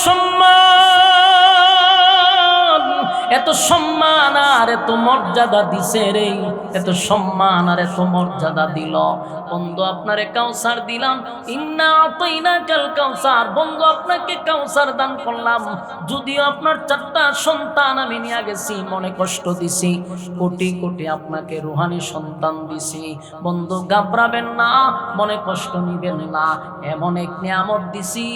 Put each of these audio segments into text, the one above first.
সম্মান, এত সম্মান আর এত মর্যাদা দিছে রে, এত সম্মান আর এত মর্যাদা দিল। বন্ধু আপনারে কাউসার দিলাম, ইন্না আতাইনাকাল কাউসার, বন্ধু আপনাকে কাউসার দান করলাম। যদিও আপনার 4টা সন্তান আমি নিয়ে গেছি, মনে কষ্ট দিছি, কোটি কোটি আপনাকে রুহানি সন্তান দিছি। বন্ধু ঘাবড়াবেন না, মনে কষ্ট নিবেন না, এমন এক নিয়ামত দিছি,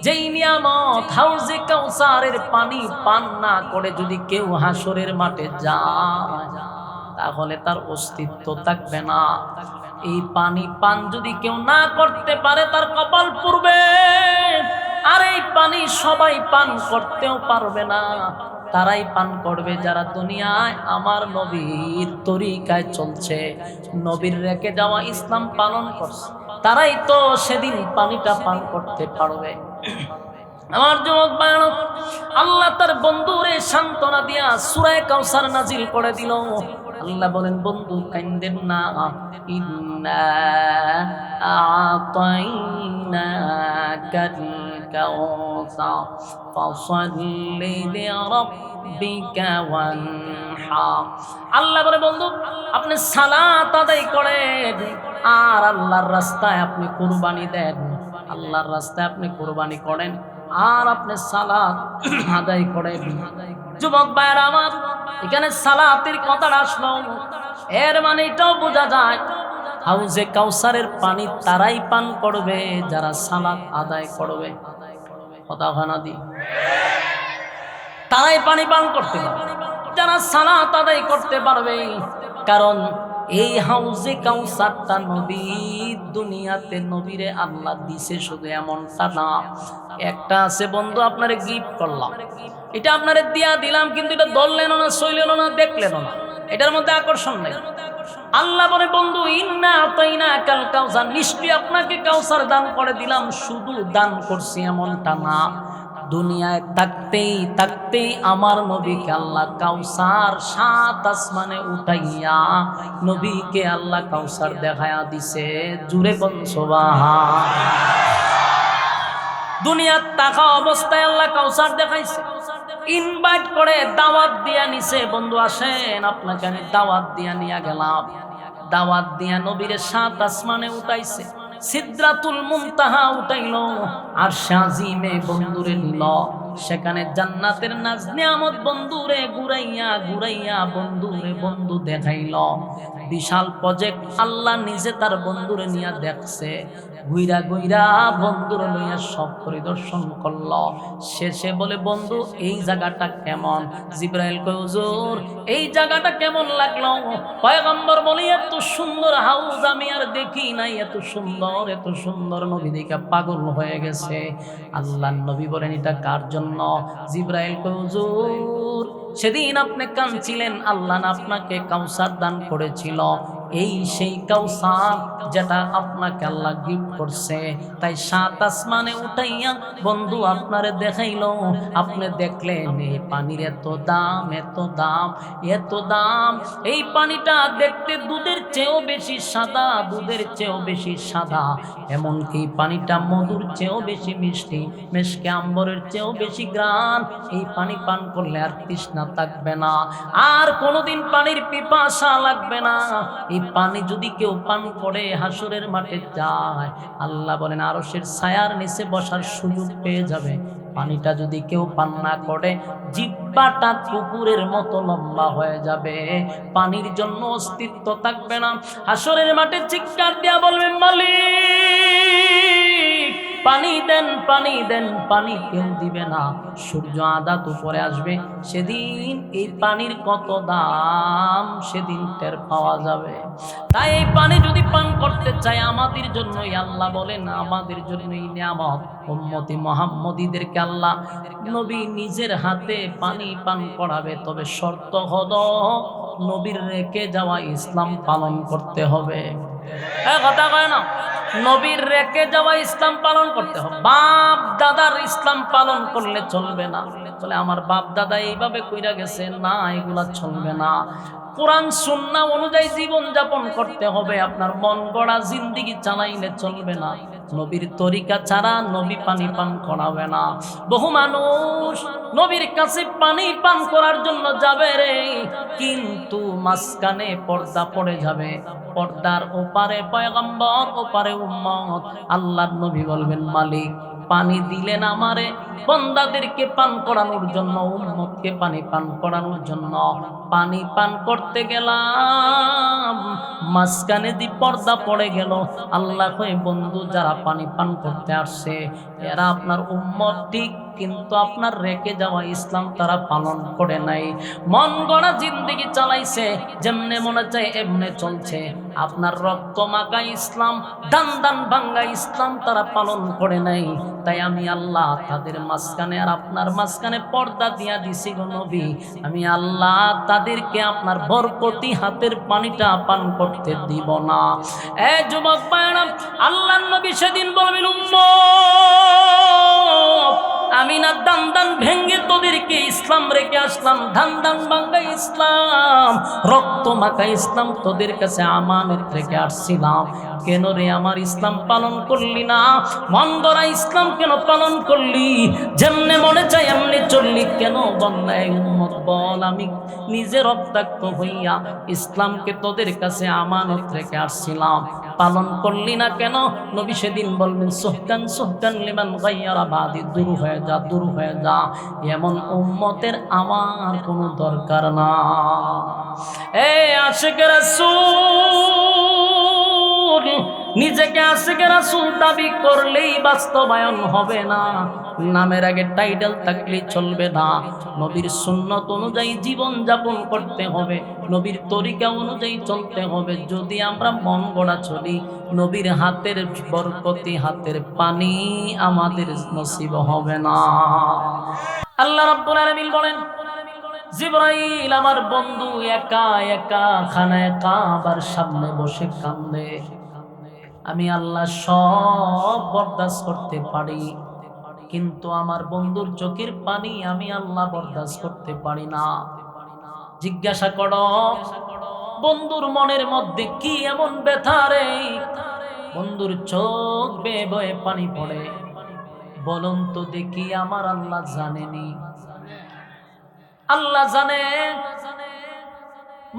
যেই নিয়ামত হাউজে কাউসারের পানি পান না করে যদি কেউ হাসরের মাঠে যায় তাহলে তার অস্তিত্ব থাকবে না। এই পানি পান যদি কেউ না করতে পারে তার কপাল পুড়বে। আর এই পানি সবাই পান করতেও পারবে না, তারাই পান করবে যারা দুনিয়ায় আমার নবীর তরিকায় চলছে, নবীর রেখে যাওয়া ইসলাম পালন করছে, তারাই তো সেদিন পানিটা পান করতে পারবে। আমার যুবক ভাইরা, আল্লাহ তার বন্ধুরে সান্ত্বনা দিয়া সূরা কাউসার নাজিল করে দিল। আল্লাহ বলেন, বন্ধু কান্দেন না, ইন্না আতাইনাকাল কাউসার ফাসাল্লি লিরাব্বিকা ওয়ানহার। আল্লাহ বলে, বন্ধু আপনি সালাত আদায় করেন আর আল্লাহর রাস্তায় আপনি কুরবানি দেন, আল্লাহর রাস্তায় আপনি কুরবানি করেন আর আপনি সালাত আদায় করেন। যুবক ভাইরা আমার, এখানে সালাতের কথাটা আসলো, এর মানে এটাও বোঝা যায় হাউজে কাউসারের পানি তারাই পান করবে যারা সালাত আদায় করবে। কথা ভানা দি, তারাই পানি পান করতে পারবে যারা সালাত আদায় করতে পারবে। কারণ এই হাউজে কাউসারটা নবী দুনিয়াতে নবীরে আল্লাহ দিছে, শুধু এমনটা না, একটা আছে বন্ধু আপনারে গিফট করলাম, এটা আপনারে দিয়া দিলাম, কিন্তু এটা ধরলেন না, সইলেন না, দেখলেন না, এটার মধ্যে আকর্ষণ নেই। আল্লাহ বলে, বন্ধু ইন্না আতাইনাকাল কাউসার, নিশ্চয়ই আপনাকে কাউসার দান করে দিলাম, শুধু দান করছি এমনটা না, দুনিয়ায় থাকতেই থাকতেই আমার নবীকে আল্লাহ কাউসার 7 আসমানে উঠাইয়া নবীকে আল্লাহ কাউসার দেখায়া দিছে। জুড়ে কোন সুবহান। দুনিয়ার থাকা অবস্থায় আল্লাহ কাউসার দেখাইছে, ইনভাইট করে দাওয়াত দিয়া নিছে, বন্ধু আসেন আপনাকে আমি দাওয়াত দিয়া নিয়ে গেলাম, দাওয়াত দিয়া নবীরে 7 আসমানে উঠাইছে, সিদরাতুল মুনতাহা উঠাইল, আর শাজিমে বন্ধুরে নিল, সেখানে জান্নাতের নাজ নিয়ামত বন্ধুরে ঘুরাইয়া ঘুরাইয়া বন্ধুরে বন্ধু দেখাইল। বিশাল প্রজেক্ট আল্লাহ নিজে তার বন্ধুরে নিয়ে দেখছে, ঘুইরা ঘুইরা বন্ধুরে লইয়া সব পরিদর্শন করল। শেষে বলে, বন্ধু এই জায়গাটা কেমন? জিবরাইল কয়, হুজুর এই জায়গাটা কেমন লাগলো? পয়গম্বর বলে, এত সুন্দর হাউস আমি আর দেখি নাই, এত সুন্দর এত সুন্দর। নবী দেখে পাগল হয়ে গেছে। আল্লাহর নবী বলেন, এটা কার জন্য? জিবরাইল কয়, হুজুর সেদিন আপনি কাঁদছিলেন, আল্লাহ না আপনাকে কাউসার দান করেছিল, এই সেই কাউসার যেটা আপনাকে আল্লাহ গিফট করছে, তাই 7 আসমানে উঠাইয়া বন্ধু আপনারে দেখাইল। আপনি দেখলেন এই পানির এত দাম, এত দাম, এত দাম। এই পানিটা দেখতে দুধের চেয়েও বেশি সাদা, দুধের চেয়েও বেশি সাদা, এমনকি পানিটা মধুর চেয়েও বেশি মিষ্টি, মেশকে আম্বরের চেয়েও বেশি গ্রান। এই পানি পান করলে আর তৃষ্ণা থাকবে না, আর কোনোদিন পানির পিপাসা লাগবে না। এই পানি যদি কেউ পান করে হাসরের মাঠে যায়, আল্লাহ বলেন আরশের ছায়ার নিচে বসার সুযোগ পেয়ে যাবে। পানিটা যদি কেউ পান না করে, জিহ্বাটা কুকুরের মতো লম্বা হয়ে যাবে, পানির জন্য অস্তিত্ব থাকবে না। হাসরের মাঠে চিৎকার দিয়া বলবেন, মালিক পানি দেন, পানি দেন, পানি কেউ দিবে না। সূর্য আদাত উপরে আসবে, সেদিন এই পানির কত দাম সেদিন টের পাওয়া যাবে। তাই এই পানি যদি পান করতে চাই, আমাদের জন্যই আল্লাহ বলেন, আমাদের জন্যই নিয়ামত। উম্মতি মুহাম্মদীদেরকে আল্লাহ নবী নিজের হাতে পানি পান করাবে, তবে শর্ত হলো নবীর রেখে যাওয়া ইসলাম পালন করতে হবে। কথা কয় না, নবীর রেখে যাওয়া ইসলাম পালন করতে হবে। বাপ দাদার ইসলাম পালন করলে চলবে না। বলে আমার বাপ দাদা এইভাবে কইরা গেছে, না এগুলা চলবে না। কোরআন সুন্নাহ অনুযায়ী জীবন যাপন করতে হবে। আপনার মন গড়া জিন্দেগি চালাইলে চলবে না। নবীর তরিকা ছাড়া নবী পানি পান করাবে না। বহু মানুষ নবীর কাছে পানি পান করার জন্য যাবে রে, কিন্তু মাঝখানে পর্দা পড়ে যাবে। পর্দার ওপারে পয়গম্বর, ওপারে উম্মত। আল্লাহর নবী বলবেন, মালিক পানি দিলেন আমারে বান্দাদেরকে পান করানোর জন্য, উম্মতকে পানি পান করানোর জন্য। পানি পান করতে গেলাম, মাঝখানে দি পর্দা পড়ে গেল। আল্লাহ কয়, বন্ধু যারা পানি পান করতে আসছে এরা আপনার উম্মত ঠিক, কিন্তু আপনার রেখে যাওয়া ইসলাম তারা পালন করে নাই। মন গড়া জিন্দেগি চালাইছে, যেমনে মনে চায় এমনে চলছে। আপনার রক্ত মাখা ইসলাম, দান দান ভাঙ্গা ইসলাম তারা পালন করে নাই। তাই আমি আল্লাহ তাদের মাঝখানে আর আপনার মাঝখানে পর্দা দিয়া দিছি গো নবী। আমি আল্লাহ তাদেরকে আপনার বরকতি হাতের পানিটা পান করতে দিব না। এ যুবক ভাইরা, আল্লাহর নবী সেদিন বলবেন, উম্মত আমি না দান দান ভেঙ্গে তোদেরকে ইসলাম রেখে আসলাম, ধান দান ভাঙ্গা ইসলাম, রক্ত মাখা ইসলাম তোদের কাছে আমানত রেখে আসছিলাম। কেন রে আমার ইসলাম পালন করলি না? মন গড়া ইসলাম কেন পালন করলি? যেমনে মনে চাই এমনি চললি কেন? বন্যায় উম্মত বল, আমি নিজে রক্তাক্ত হইয়া ইসলামকে তোদের কাছে আমানত রেখে আসছিলাম, পালন করলি না কেন? নবী সেদিন বলবেন, সুহকান সুহকান লিমান গায়্যারা বাদি, দূর হয়ে যা, দূর হয়ে যা, এমন উম্মতের আমার কোনো দরকার না। এ আশিক রাসূল, নিজেকে আশিক রাসূল দাবি করলেই বাস্তবায়ন হবে না। নামের আগে টাইটেল থাকলে চলবে না। নবীর সুন্নত অনুযায়ী জীবন যাপন করতে হবে, নবীর তরিকা অনুযায়ী চলতে হবে। যদি আমরা মন গড়া চলি, নবীর হাতের বরকতি হাতের পানি আমাদের নসিব হবে না। আল্লাহ রাব্বুল আলামিন বলেন, জিবরাইল আমার বন্ধু একা একা খানায় কাবার সামনে বসে কান্দে। আমি আল্লাহ সব বরদাস্ত করতে পারি, কিন্তু আমার বন্ধুর চোখের পানি আমি আল্লাহ বরদাস্ত করতে পারি না। জিজ্ঞাসা করো, বন্ধুর মনের মধ্যে কি এমন ব্যথা রে? বন্ধুর চোখ বেয়ে বয়ে পানি পড়ে। বলুন তো দেখি, আমার আল্লাহ জানেনি? আল্লাহ জানে,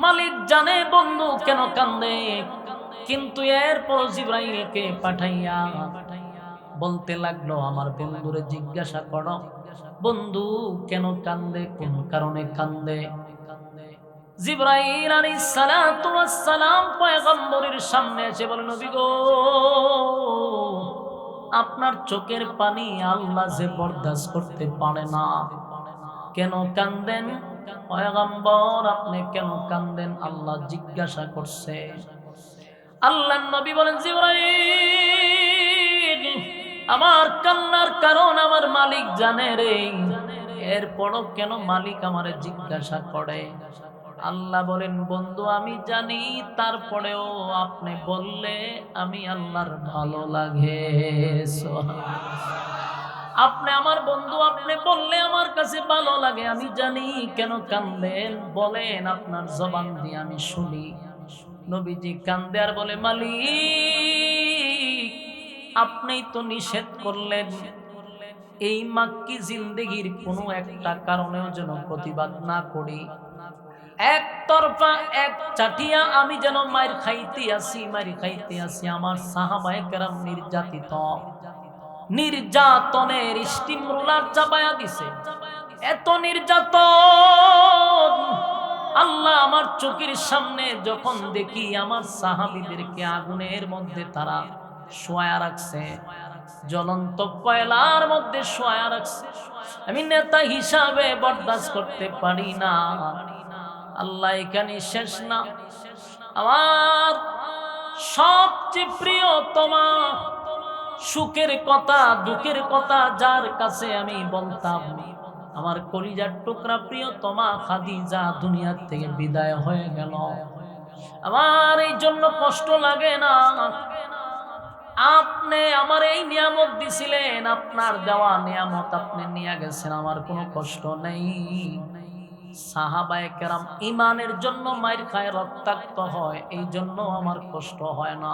মালিক জানে বন্ধু কেন কান্দে। কিন্তু এরপর জিবরাইলকে পাঠাইয়া বলতে লাগলো, আমার বন্ধুরে জিজ্ঞাসা করো, বন্ধু কেন কান্দে, কোন কারণে কান্দে? জিবরাইল আলাইহিস সালাতু ওয়াস সালাম পয়গম্বরের সামনে এসে বলেন, নবী গো, আপনার চোখের পানি আল্লাহ যে বরদাস্ত করতে পারে না। কেন কান্দেন পয়গম্বর, আপনি কেন কান্দেন? আল্লাহ জিজ্ঞাসা করছে। আল্লাহর নবী বলেন, জিবরাইল, আমার কান্নার কারণ আমার মালিক জানে রে, এরপরও কেন মালিক আমারে জিজ্ঞাসা করে? আল্লাহ বলেন, বন্ধু আমি জানি, তারপরেও আপনি বললে আমি আল্লাহর ভালো লাগে। আপনি আমার বন্ধু, আপনি বললে আমার কাছে ভালো লাগে। আমি জানি কেন কান্দেন, বলেন আপনার জবান দিয়ে আমি শুনি। নবীজি কান্দে আর বলে, মালিক আপনিই তো নিষেধ করলেন এই মাক্কি জিন্দেগির কোনো একটা কারণেও যেন প্রতিবাদ না করি। একতরফা এক চাটিয়া আমি যেন মার খাইতে আসি। আমার সাহাবায়ে কেরাম নির্যাতিত, নির্যাতনের স্টিম রোলার চাপায়া দিছে। এত নির্যাতন আল্লাহ আমার চোখের সামনে যখন দেখি, আমার সাহাবীদেরকে আগুনের মধ্যে তারা শোয়া রাখছে, জ্বলন্ত কয়লার মধ্যে শোয়া রাখছে, আমি নেতা হিসাবে বরদাস্ত করতে পারি না। আল্লাহ এখানে শেষ না, আমার সবচেয়ে প্রিয়তমা সুখের কথা দুঃখের কথা যার কাছে আমি বলতাম, আমার কলিজার টুকরা প্রিয়তমা খাদিজা দুনিয়া থেকে বিদায় হয়ে গেল। আমার এই জন্য কষ্ট লাগে না। আপনি আমার এই নিয়ামত দিছিলেন, আপনার দেওয়া নিয়ামত আপনি নিয়ে গেছেন, আমার কোনো কষ্ট নেই। সাহাবায়ে কেরাম ঈমানের জন্য মাইর খায়, রক্তাক্ত হয়, এই জন্য আমার কষ্ট হয় না।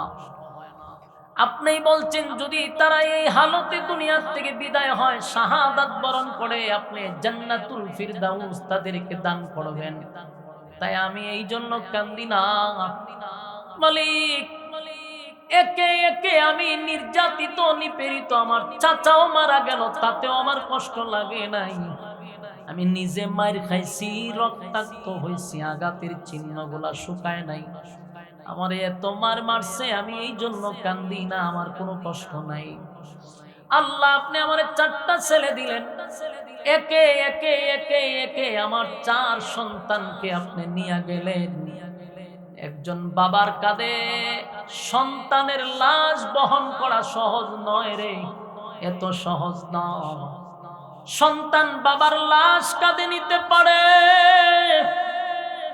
আপনি বলছেন যদি তারা এই হালতে দুনিয়ার থেকে বিদায় হয়, শাহাদাত বরণ করে, আপনি জান্নাতুল ফিরদাউস তাদেরকে দান করবেন। তাই আমি এই জন্য কান্দি না মালিক। একে একে আমি নির্যাতিত নিপীড়িত, আমার চাচাও মারা গেল, তাতেও আমার কষ্ট লাগে নাই। আমি নিজে মার খাইছি, রক্তাক্ত হয়েছি, আঘাতের চিহ্নগুলা শুকায় নাই। আমার এত মার মারছে, আমি এই জন্য কান্দি না, আমার কোনো কষ্ট নাই। আল্লাহ আপনি আমার 4টা ছেলে দিলেন, একে একে একে একে আমার 4 সন্তানকে আপনি নিয়ে গেলেন। একজন বাবার কাঁধে সন্তানের লাশ বহন করা সহজ নয় রে, এত সহজ নয়। সন্তান বাবার লাশ কাঁধে নিতে পারে,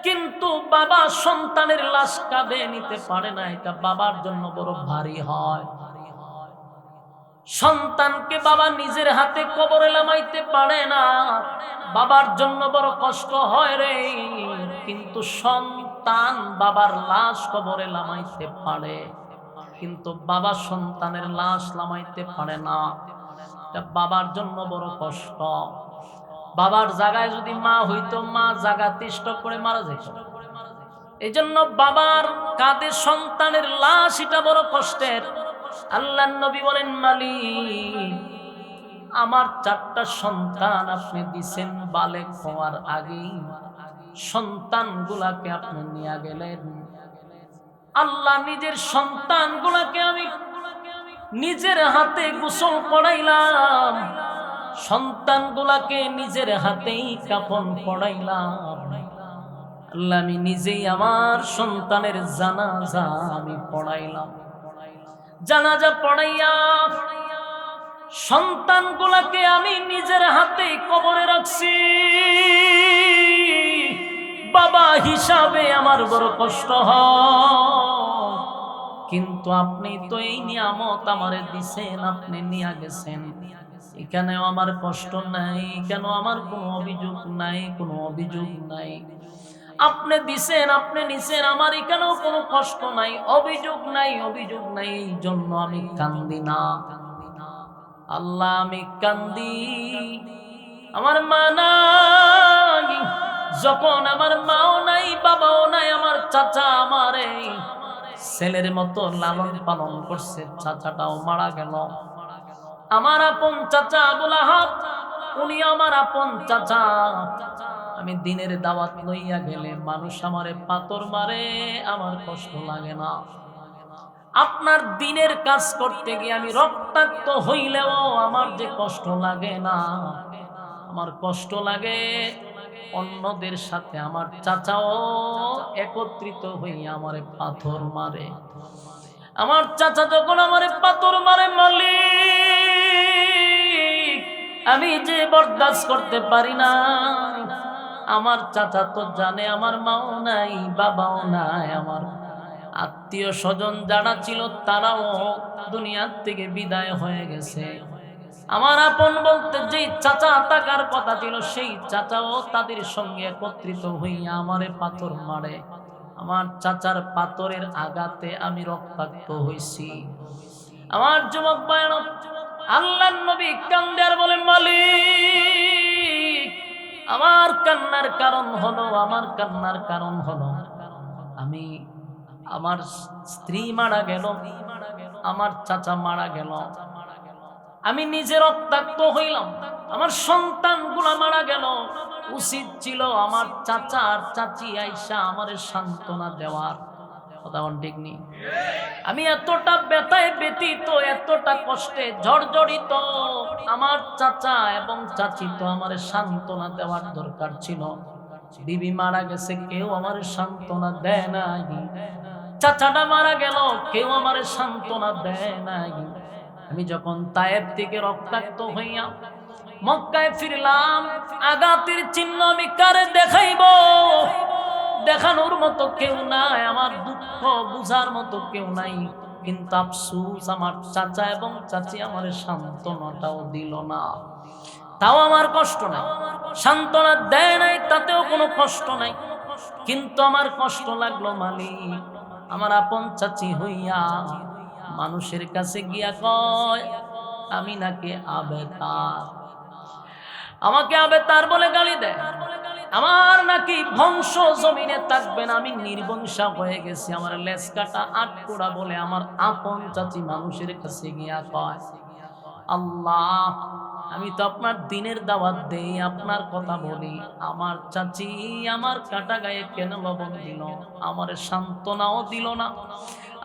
কিন্তু বাবা সন্তানের লাশ কাঁধে নিতে পারে না, এটা বাবার জন্য বড় ভারী হয়। সন্তানকে বাবা নিজের হাতে কবরে নামাইতে পারে না, বাবার জন্য বড় কষ্ট হয় রে। কিন্তু সন্তান বাবার লাশ কবরে নামাইতে পারে, কিন্তু বাবা সন্তানের লাশ নামাইতে পারে না, এটা বাবার জন্য বড় কষ্ট। বাবার জায়গায় যদি মা হইতো, মা জায়গা তিষ্ট করে মারা যেত। এই জন্য বাবার কাঁধে সন্তানের লাশ, এটা বড় কষ্টের। আল্লাহর নবী বলেন, মালিক আমার 4টা সন্তান আপনি দিছেন, বালেগ হওয়ার আগেই সন্তানগুলাকে আপনি নিয়ে গেলেন। আল্লাহ নিজের সন্তানগুলাকে আমি নিজের হাতে গোসল করাইলাম, সন্তানগুলাকে নিজের হাতেই কাফন পড়াইলাম। আল্লাহ আমি নিজেই আমার সন্তানের জানাজা আমি পড়াইলাম। জানাজা পড়াইয়া সন্তানগুলাকে আমি নিজের হাতে কবরে রাখছি। বাবা হিসাবে আমার বড় কষ্ট হয়, কিন্তু আপনি তো এই নিয়ামত আমারে দিছেন, আপনি নিয়ে গেছেন, এখানেও আমার কষ্ট নাই, কেন আমার কোনো অভিযোগ নাই, কোনো অভিযোগ নাই। আপনি দিছেন, আপনি নিছেন, আমার এখানেও কোনো কষ্ট নাই, অভিযোগ নাই, অভিযোগ নাই। এই জন্য আমি কান্দি না আল্লাহ, আমি কান্দি। আমার মা নাই, যখন আমার মাও নাই, বাবাও নাই, আমার চাচা আমারে ছেলের মতো লালন পালন করছে, চাচাটাও মারা গেল। আমার আপন চাচা আবুল আহাব, উনি আমার আপন চাচা। আমি দিনের দাওয়াত লইয়া গেলে মানুষ আমারে পাথর মারে, আমার কষ্ট লাগে না। আপনার দিনের কাজ করতে গিয়ে আমি রক্তাক্ত হইলেও আমার যে কষ্ট লাগে না, আমার কষ্ট লাগে অন্যদের সাথে। আমার চাচাও একত্রিত হইয়া আমারে পাথর মারে। আমার চাচা যখন আমারে পাথর মারে, মালিক আমি যে বরদাস্ত করতে পারি না। আমার চাচা তো জানে আমার মাও নাই, বাবাও নাই, আমার আত্মীয় স্বজন যারা ছিল তারাও দুনিয়ার থেকে বিদায় হয়ে গেছে। আমার আপন বলতে যেই চাচা থাকার কথা ছিল, সেই চাচাও তাদের সঙ্গে একত্রিত হইয়া আমারে পাথর মারে। আমার চাচার পাথরের আঘাতে আমি রক্তাক্ত হইছি। আমার যুবক ভাইরা, আল্লাহর নবী কান্দে আর বলেন, মালিক আমার কান্নার কারণ হলো, আমার কান্নার কারণ হলো আমি, আমার স্ত্রী মারা গেল, আমার চাচা মারা গেল, আমি নিজে রক্তাক্ত হইলাম, আমার সন্তানগুলা মারা গেল। উচিত ছিল আমার চাচা আর চাচি আইসা আমারে সান্ত্বনা দেওয়ার। কথা ঠিক নেই? আমি এতটা ব্যথায় ব্যথিত, এতটা কষ্টে জর্জরিত, আমার চাচা এবং চাচি তো আমারে সান্ত্বনা দেওয়ার দরকার ছিল। বিবি মারা গেছে, কেউ আমারে সান্ত্বনা দেয় নাই। চাচাটা মারা গেল, কেউ আমারে সান্ত্বনা দেয় নাই। আমি যখন তায়েব থেকে রক্তাক্ত হইয়া মক্কায় ফিরলাম, আঘাতের চিহ্ন আমি কারে দেখাইব? দেখানোর মতো কেউ নাই, আমার দুঃখ বুঝার মতো কেউ নাই। কিন্তু আফসোস, আমার চাচা এবং চাচি আমার সান্ত্বনাটাও দিল না। তাও আমার কষ্ট নাই, সান্ত্বনা দেয় নাই, তাতেও কোনো কষ্ট নাই। কিন্তু আমার কষ্ট লাগলো, মালিক আমার আপন চাচি হইয়া মানুষের কাছে গিয়া কয় আমি নাকি আবেতার, আমাকে আবেতার বলে গালি দেয়, আমার নাকি বংশ জমিনে থাকবে না, আমি নির্বংশা হয়ে গেছি, আমার লেজ কাটা আটকোড়া বলে আমার আপন চাচি মানুষের কাছে গিয়া কয় আল্লাহ আমি তো আপনার দিনের দাওয়াত দেই, আপনার কথা বলি, আমার চাচি আমার কাটা গায়ে কেন লবণ দিল, আমার সান্ত্বনাও দিল না,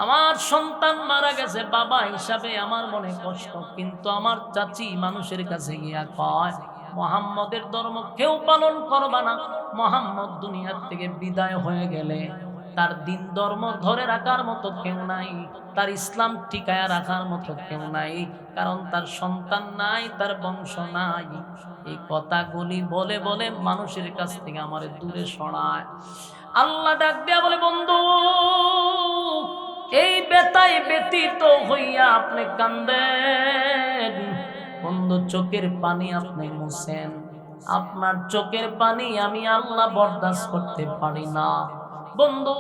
আমার সন্তান মারা গেছে বাবা হিসাবে আমার মনে কষ্ট, কিন্তু আমার চাচি মানুষের কাছে গিয়া কয় মুহাম্মদের ধর্ম কেউ পালন করবা না, মুহাম্মদ দুনিয়ার থেকে বিদায় হয়ে গেলে তার দিন ধর্ম ধরে রাখার মতো কেউ নাই, তার ইসলাম টিকায়া রাখার মতো কেউ নাই, কারণ তার সন্তান নাই, তার বংশ নাই। এই কথাগুলি বলে বলে মানুষের কাছ থেকে আমার দূরে সরায়। আল্লাহ ডাক দিয়া বলে বন্ধু এই বেতায় ব্যতীত হইয়া আপনি কান্দেন, বন্ধু চোখের পানি আপনি মুছেন, আপনার চোখের পানি আমি আল্লাহ বরদাস্ত করতে পারি না। বন্ধু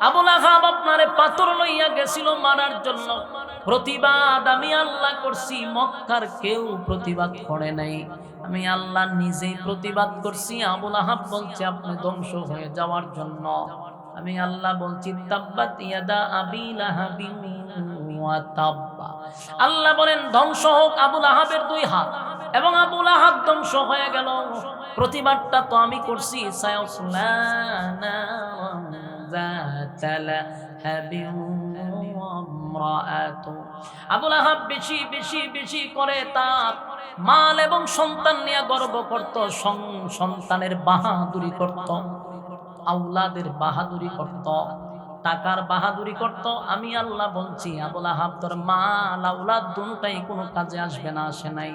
আবুল আহাব আপনারে পাথর লইয়া গেছিল মারার জন্য, প্রতিবাদ আমি আল্লাহ করছি, মক্কার কেউ প্রতিবাদ করে নাই, আমি আল্লাহ নিজেই প্রতিবাদ করছি। আবুল আহাব বলছে আপনি ধ্বংস হয়ে যাওয়ার জন্য, আমি আল্লাহ বলছি তাব্বাত ইয়াদা আবি লাহাবিন ওয়া তাব্বা, আল্লাহ বলেন ধ্বংস হোক আবুল আহাবের দুই হাত, এবং আবুল আহাব ধ্বংস হয়ে গেল। প্রতিবাদটা তো আমি করছি, আবুল আহাব বেশি বেশি বেশি করে তার মাল এবং সন্তান নিয়ে গর্ব করত, সন্তানের বাহাদুরি করত, আওলাদের বাহাদুরি করত, টাকার বাহাদুরি করত। আমি আল্লাহ বলছি আবুল আহাব তোর মাল আওলাদ দুটাই কোনো কাজে আসবে না, আসে নাই।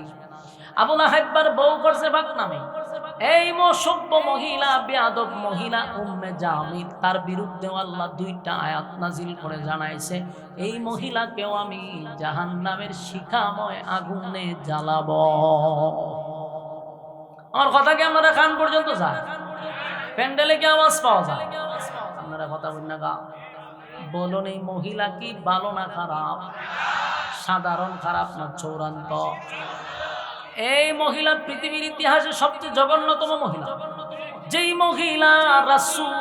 আবুল আহাববার বউ করছে ভাগ নামে, এই সভ্য মহিলা বেয়াদব মহিলা উম্মে জামিল, তার বিরুদ্ধে আল্লাহ দুইটা আয়াত নাজিল করে জানাইছে এই মহিলাকেও আমি জাহান্নামের শিখাময় আগুনে জ্বালাবো। আমার কথা কি আপনারা কান পর্যন্ত যায়? প্যান্ডেলে কি আওয়াজ পাওয়া যায়? আপনারা কথা বলেন না গা, বলুন এই মহিলা কি ভালো না খারাপ? সাধারণ খারাপ না চূড়ান্ত? এই মহিলা পৃথিবীর ইতিহাসে সবচেয়ে জঘন্যতম মহিলা, যেই মহিলা রাসূল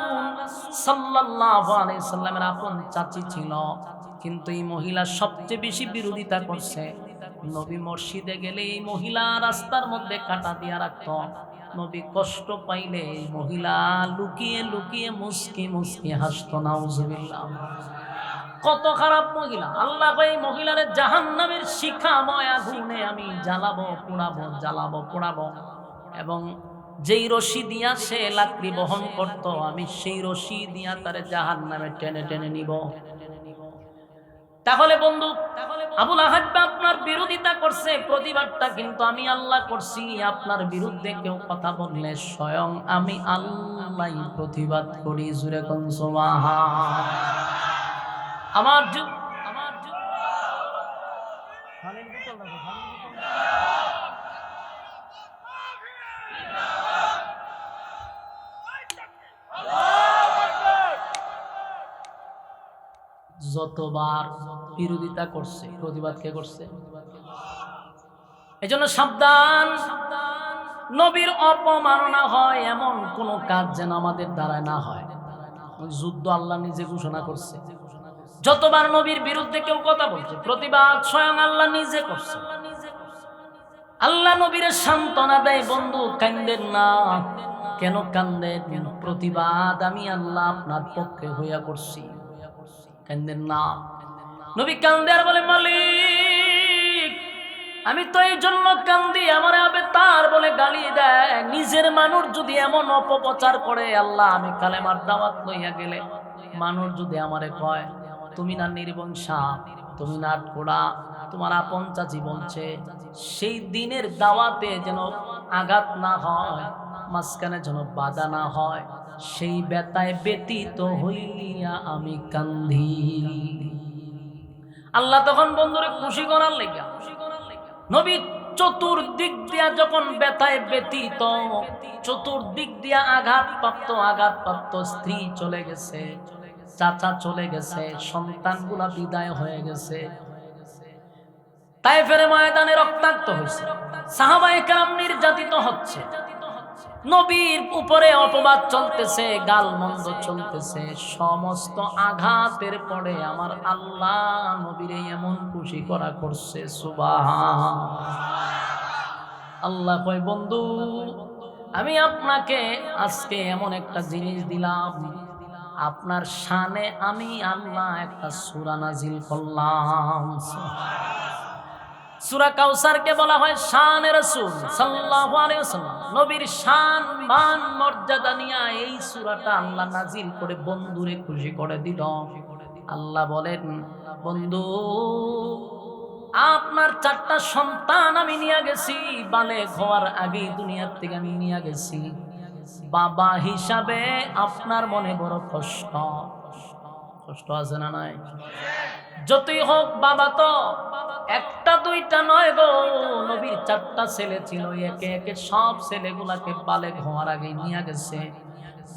সাল্লাল্লাহু আলাইহি সাল্লামের আপন চাচি ছিল, কিন্তু এই মহিলা সবচেয়ে বেশি বিরোধিতা করছে। নবী মসজিদে গেলে এই মহিলা রাস্তার মধ্যে কাটা দিয়া রাখত, নবী কষ্ট পাইলে এই মহিলা লুকিয়ে লুকিয়ে মুস্কি মুস্কি হাসতো। নাউজুবিল্লাহ, কত খারাপ মহিলা! আল্লাহ এই মহিলারে জাহান্নামের শিখাময় আগুনে আমি জ্বালাবো, পোড়াবো, জ্বালাবো, পোড়াবো। এবং যেই রশি দিয়া সে লাকড়ি বহন করত, আমি সেই রশি দিয়া তারে জাহান্নামে টেনে টেনে নিব। তাহলে বন্ধু আবুল আহাব আপনার বিরোধিতা করছে, প্রতিবাদটা কিন্তু আমি আল্লাহ করছি। আপনার বিরুদ্ধে কেউ কথা বললে স্বয়ং আমি আল্লাহই প্রতিবাদ করি। জুরে কোন সুবহান। আমার যতবার বিরোধিতা করছে, প্রতিবাদ কে করছে? এজন্য সাবধান, নবীর অপমাননা হয় এমন কোন কাজ যেন আমাদের দ্বারা না হয়। যুদ্ধ আল্লাহ নিজে ঘোষণা করছে। যতবার নবীর বিরুদ্ধে কেউ কথা বলছে, প্রতিবাদ স্বয়ং আল্লাহ নিজে করছে। আল্লাহ নবীর সান্ত্বনা দেয়, বন্ধু কান্দেন না। কেন কান্দেন? প্রতিবাদ আমি আল্লাহ আপনার পক্ষে হইয়া করছি, কান্দেন না। নবী কান্দে আর বলে মালিক আমি তো এই জন্য কান্দি, আমার আবে তার বলে গালি দেয়। নিজের মানুষ যদি এমন অপপ্রচার করে, আল্লাহ আমি কালেমার দাওয়াত লইয়া গেলে মানুষ যদি আমারে কয় তুমি না নির্বংশা, তুমি না আটকোড়া, তোমার আপন চাচি বলছে, সেই দিনের দাওয়াতে যেন আঘাত না হয়, মাঝখানে যেন বাধা না হয়, সেই ব্যথায় ব্যতীত হইয়া আমি কান্দি। আল্লাহ তখন বন্ধুরে খুশি করার লেগা নবী চতুর্দিক দিয়া যখন ব্যথায় ব্যতীত, চতুর্দিক দিয়া আঘাতপ্রাপ্ত স্ত্রী চলে গেছে, চাচা চলে গেছে, সন্তানগুলা বিদায় হয়ে গেছে। তায়েফের ময়দানে রক্তাক্ত হয়েছে, সাহাবায়ে কেরাম নির্যাতিত হচ্ছে, নবীর উপরে অপবাদ চলতেছে, গালমন্দ চলতেছে। সমস্ত আঘাতের পরে আমার আল্লাহ নবীরে এমন খুশি করা করছে, সুবহান। আল্লাহ কয়, বন্ধু আমি আপনাকে আজকে এমন একটা জিনিস দিলাম, আপনার শানে আমি আল্লাহ একটা সূরা নাজিল করলাম। সূরা কাউসারকে বলা হয় শানে রাসূল সাল্লাল্লাহু আলাইহি ওয়াসাল্লাম। নবীর শান মান মর্যাদা নিয়ে এই সূরাটা আল্লাহ নাজিল করে বন্ধুরে খুশি করে দিল। আল্লাহ বলেন, বন্ধু আপনার 4টা সন্তান আমি নিয়ে গেছি, বালেগ হওয়ার আগে দুনিয়ার থেকে আমি নিয়ে গেছি। বাবা হিসাবে আপনার মনে বড় কষ্ট, কষ্ট আছে না নাই? যতই হোক বাবা তো একটা দুইটা নয় গো, নবীর 4টা ছেলে ছিল, একে একে সব ছেলেগুলাকে বালেগ হওয়ার আগে নিয়ে গেছে।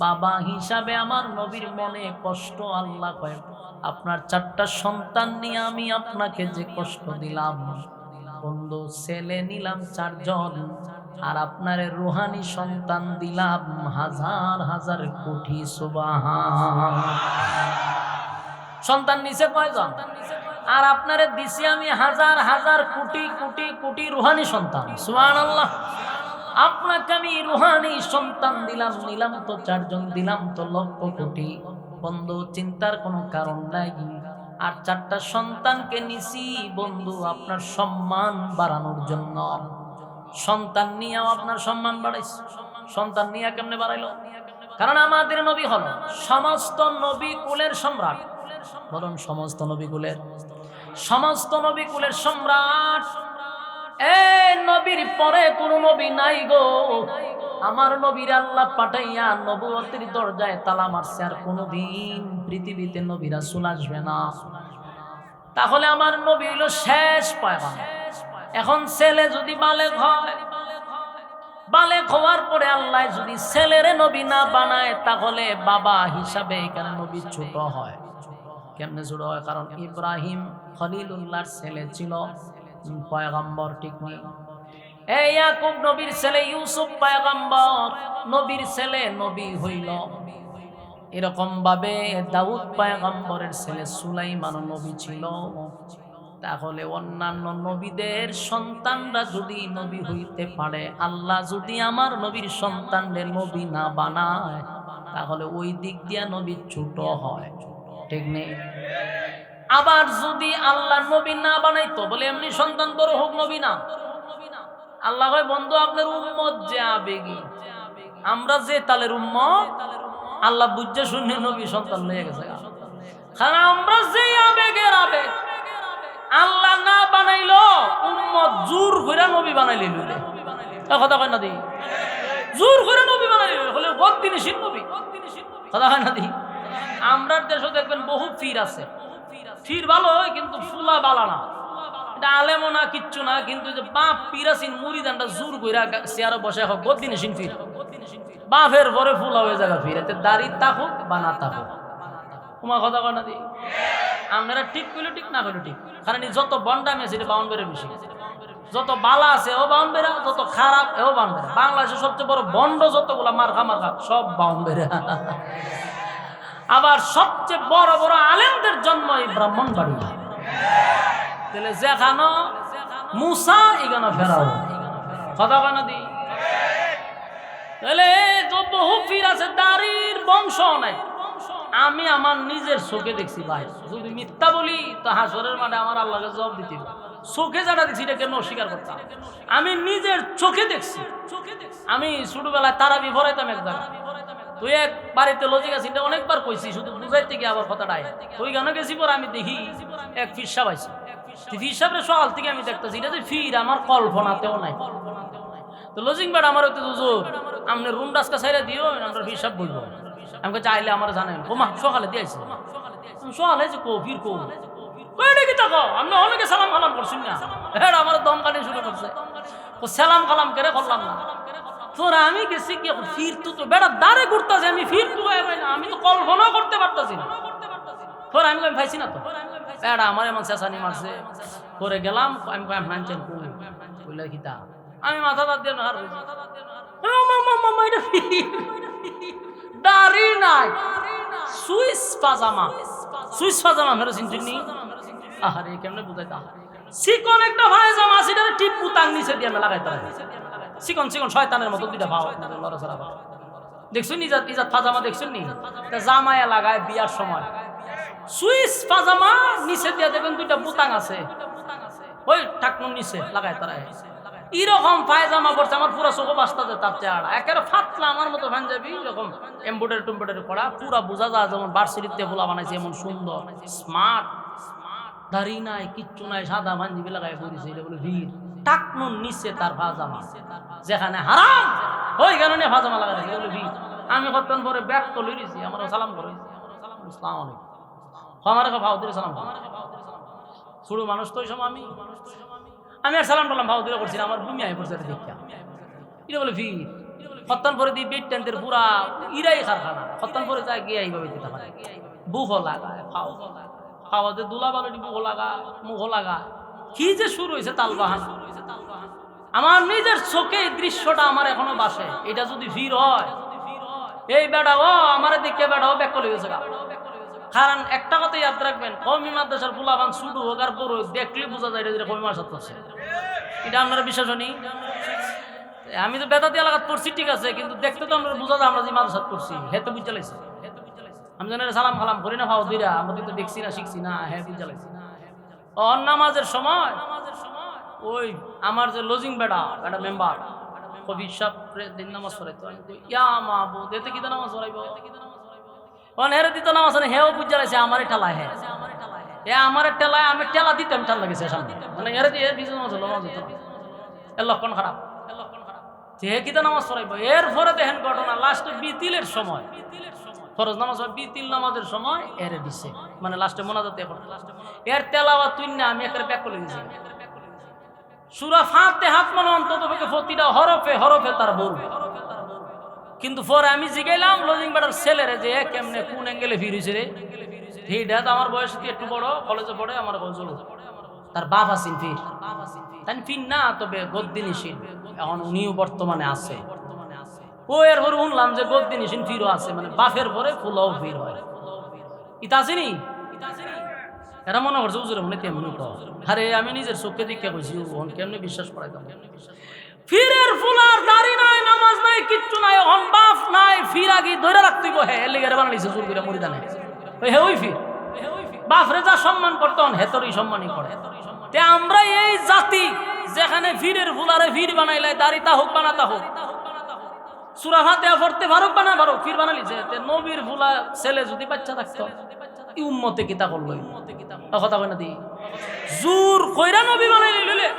বাবা হিসাবে আমার নবীর মনে কষ্ট। আল্লাহ কয়, আপনার 4টা সন্তান নিয়ে আমি আপনাকে যে কষ্ট দিলাম, বন্ধু ছেলে নিলাম 4 জন, আর আপনার রুহানি সন্তান দিলাম হাজার হাজার কোটি। সুবহান। সন্তান নিচে কয়জন? আর আপনারে দিছি আমি হাজার হাজার কোটি কোটি কোটি রুহানি সন্তান। সুবহানাল্লাহ। আপনাকে আমি রুহানি সন্তান দিলাম, নিলাম তো 4 জন, দিলাম তো লক্ষ কোটি। বন্ধু চিন্তার কোনো কারণ নাই। আর 4টা সন্তানকে নিছি বন্ধু আপনার সম্মান বাড়ানোর জন্য। সন্তান নিয়েও আপনার সম্মান বাড়াইছে। সন্তান নিয়ে কেমনে বাড়াইলো? কারণ আমাদের নবী হলো সমস্ত নবী কুলের সম্রাট। বলুন, সমস্ত নবী কুলের, সমস্ত নবী কুলের সম্রাট। এই নবীর পরে কোন নবী নাই গো। আমার নবীর আল্লাহ পাঠাইয়া নবুয়তের দরজায় তালা মারছে, আর কোনদিন পৃথিবীতে নবী রাসূল আসবে না। তাহলে আমার নবী হলো শেষ পয়গাম্বর। এখন ছেলে যদি বালেগ হয়, বালেগ হওয়ার পরে আল্লাহ যদি ছেলেরে নবী না বানায়, তাহলে বাবা হিসাবে এখানে নবী ছোট হয়। কেমনে ছোট হয়? কারণ ইব্রাহিম খলিলুল্লাহর ছেলে ছিল, পয়গাম্বর ঠিক নেই। এই ইয়াকুব নবীর ছেলে, ইউসুফ পয়গাম্বর, নবীর ছেলে নবী হইল। এরকম ভাবে দাউদ পয়গাম্বরের ছেলে সুলাইমান নবী ছিল। তাহলে অন্যান্য নবীদের সন্তানরা যদি নবী হইতে পারে, আল্লাহ যদি আমার নবীর সন্তানদের নবী না বানায়, তাহলে ওই দিক দিয়া নবী ছোট হয়, ঠিক নেই? আবার যদি আল্লাহ নবী না বানাইতো, বলে এমনি সন্তান বড় হোক, নবী না। আল্লাহ কয়, বন্ধু আপনার উম্মত যে আবেগী, আমরা যে তালের উম্মত, আল্লাহ বুঝে শুনে নবী সন্তান লয়ে গেছে। কারণ আমরা যে আবেগের আবেগ, আল্লাহ না বানাইলো উম্মত জোর করে নবী বানাইলি লইলে। কথা কয় না দি? জোর করে নবী বানাইলি হলে বদ্দিনশীল নবী। কথা কয় না দি? আমরার দেশে দেখবেন বহু ফির আছে, ফির ভালো হয় কিন্তু ফুলা বালা না। এটা আলেমও না, কিচ্ছু না, কিন্তু যে বাপ পিরাসিন মুরিদানটা জোর কইরা চেয়ারে বসে হোক বদ্দিনশীল ফির। বাপের পরে ফুলা হয়ে যাবে ফির, এতে দাড়ি থাকুক বা না থাকুক। তোমার কথা কয় না দি? আপনারা ঠিক কইলো ঠিক, না কইলো ঠিক। কারণ যত বন্ডামি আছে এটা বাউন্ডারির বেশি, যত বালা আছে ও বাউন্ডারি, যত খারাপ এও বাউন্ডারি। বাংলাদেশের সবচেয়ে বড় বন্ড যতগুলা মার্কা মার্কা সব বাউন্ডারি। আবার সবচেয়ে বড় বড় আলেমদের জন্ম এই ব্রাহ্মণবাড়ি। তাহলে যেখানো মুসা এখানে ফেরাও। কথা কয় না দি? তাহলে বহু ফির আছে, দাড়ির বংশ নাই। আমি আমার নিজের চোখে দেখছি ভাই, যদি মিথ্যা বলি তো হাসরের মাঠে আমার আল্লাহকে জবাব দিতে হবে। চোখে যেটা দেখছি এটা কেন অস্বীকার করতাম? আমি নিজের চোখে দেখছি। আমি ছোটবেলায় তারাবি ভরাইতাম এক জায়গায়, তুই এক বাড়িতে লজিক আছে, এটা অনেকবার কইছি, শুধু বুঝাইতে গিয়ে আবার কথাটা আয়। তুই গানে গেছি পর আমি দেখি এক ফির সাহেব আইছে। ফির সাহেবের সকাল থেকে আমি দেখতেছি, এটা যে ফির আমার কল্পনাতেও নাই। তো লজিং বাট আমার হইতে হুজুর আপনি রুম ডাস্কা ছাইরা দিও, আমরা ফির সাহেব বলবো। আমাকে চাইলে আমার জানেন কোমা সকালে দিয়েছে, সকালে যে কো ফির কো কি থাকো, আমি অনেকে সালাম কালাম করছি না, হ্যাঁ আমার দম কাটে শুরু করছে। ও সালাম কালাম করে করলাম না। তোরা আমি গেছি কি ফির তো বেড়া দাঁড়ে ঘুরতেছে, আমি ফির তো না, আমি তো কল্পনা করতে পারতেছি না। পরে আমি পাইছি না তো এটা আমার এমন চেঁচানি মারছে। পরে গেলাম, আমি নানছেন কইলা কিতা, আমি মাথা দাঁত দিয়ে হার দাড়ি নাই, সুইস পাজামা, সুইস পাজামা মেরে চিন্তিনি। আহারে কেমনে বুঝাইতা, চিকন একটা পায়জামা আছে, টিপ পুতাং নিচে দিয়ে আমি লাগাইতে চিকন চিকন শয়তানের মতো দুইটা ভাও লড়াচড়া ভাও দেখছুন। ইজাত ইজাত পাজামা দেখছুন নি, জামায়া লাগায় বিয়ার সময় সুইস পাজামা, নিচে দিয়ে দেখবেন দুইটা বুতাং আছে, ওই টাকনুর নিচে লাগায় তারা এরকম পায়জামা পড়ছে। আমার পুরো চোখ বাস্তাতে তার চেহারা একেবারে ফাতলা, আমার মতো পাঞ্জাবি এরকম এমব্রয়ডারি টুম্বয়ডারি করা, পুরা বোঝা যায় যেমন বার্ষিকতে ফুলা বানাইছে, এমন সুন্দর স্মার্ট। দাড়ি নাই, কিচ্ছু নাই, সাদা পাঞ্জাবি লাগায় পড়েছে, এটা বলে ভিড়। টাকনুর নিচে তার পাজামা, যেখানে হারাম ওই কারণে পাজামা লাগাই দিয়েছে, বলে ভিড়। আমি কতক্ষণ পরে ব্যাগ তো লইছি, আমার সালাম করে, আসসালামু আলাইকুম, আমার ভাও দিয়ে সালাম, ছোট মানুষ তো ওই সময় আমি আর সালাম টালাম ভাও দিয়ে করছি, আমার ভূমি আয় পড়ছে দেখা, এটা বলে ভিড়। কতক্ষণ পরে দিই বেড টেন্টের পুরা ইরাই কারখানা, কতক্ষণ পরে যায় গিয়ে এইভাবে দিতে পারে, বুক লাগায়, খাও খাওয়াতে দুলা বালুটি বুক লাগায়, মুখ লাগায়, কি যে শুরু হয়েছে তালবাহান। আমার নিজের চোখে এই দৃশ্যটা আমার এখনো বাসে। এটা যদি ভিড় হয়, এই বেড়া ও আমার দিকে বেড়া ও ব্যাক করে গেছে। কারণ একটা কথা ইয়াদ রাখবেন, কওমি মাদ্রাসার ফুলাবান শুরু হোক আর বড় দেখলে বোঝা যায় যে কওমি মাদ্রাসা করছে, এটা আপনারা বিশ্বাস নেই। আমি তো বেদাতি এলাকাত পড়ছি ঠিক আছে, কিন্তু দেখতে তো আমরা বোঝা যায় আমরা যে মাদ্রাসা পড়ছি, হে তো বুঝতে লাইছে। আমি জানি সালাম খালাম করি না ভাও দিরা, আমরা তো দেখছি না শিখছি না, হ্যাঁ বুঝতে লাইছি। নামাজের সময় ওই আমার যে লজিং বেড়া একটা মেম্বার কবি সব দিন নামাজ পড়াইতো, ইয়া মাহবুদ এতে কি নামাজ পড়াইব, হেরে দিত নামাজ, হেও বুঝতে লাইছে আমার ঠেলায়, হ্যাঁ এ আমার ঠেলায়, আমি ঠেলা দিতাম, ঠেলা লাগেছে সামনে, মানে হেরে দিয়ে বিজয় নামাজ হলো, নামাজ হতো না, এর লক্ষণ খারাপ। হে কিতা নামাজ পড়াইব। এরপরে দেখেন ঘটনা, লাস্টে বিতিলের সময়, ফরজ নামাজ হয়, বিতিল নামাজের সময় এরে দিছে, মানে লাস্টে মোনাজাত এখন এর তেলাওয়াত তুই না, আমি একটা ব্যাক করে দিয়েছি সূরা ফাতিহা মানে অন্তত প্রতিটা হরফে হরফে তার বলবে। কিন্তু পরে আমি জিগাইলাম লজিং বেটার ছেলেরে যে কেমনে কোন অ্যাঙ্গেলে ফিরেছে রে, ভিড়টা তো আমার বয়স একটু বড়, কলেজে পড়ে, আমার বয়স তার বাপ আছেন ফির, তাই ফির না, তবে গদ্দিনীশীল এখন উনিও বর্তমানে আছে। ও এরপর শুনলাম যে গদ্দিনীশীল ফিরও আছে, মানে বাপের পরে ফুলও ফির হয়, ইতা আসেনি। এরা মনে করছে উজুরে মনে তেমনি তো, আরে আমি নিজের চোখে দিকে কইছি, কেমনে বিশ্বাস করাইতাম। ফিরের ফুলার দাড়ি নাই, নামাজ নাই, কিচ্ছু নাই, এখন বাপ নাই, ফির আগে ধরে রাখতে হে লেগে বানাইছে জোর করে মরিদানে, হে ওই ফির বাপরে যা সম্মান করতেন হেতরই সম্মানই করে। তে আমরা এই জাতি যেখানে ফিরের ফুলারে ফির বানাইলে, দাড়ি তা হোক বানাতা হোক, সূরা ফাতিহা পড়তে পারুক বানা পারুক, ফির বানালিছে। তে নবীর ফুলা ছেলে যদি বাচ্চা থাকতো, ই উম্মতে কিতা করলো, কথা কই না দি জোর কইরা নবী বানাইলে লইলে,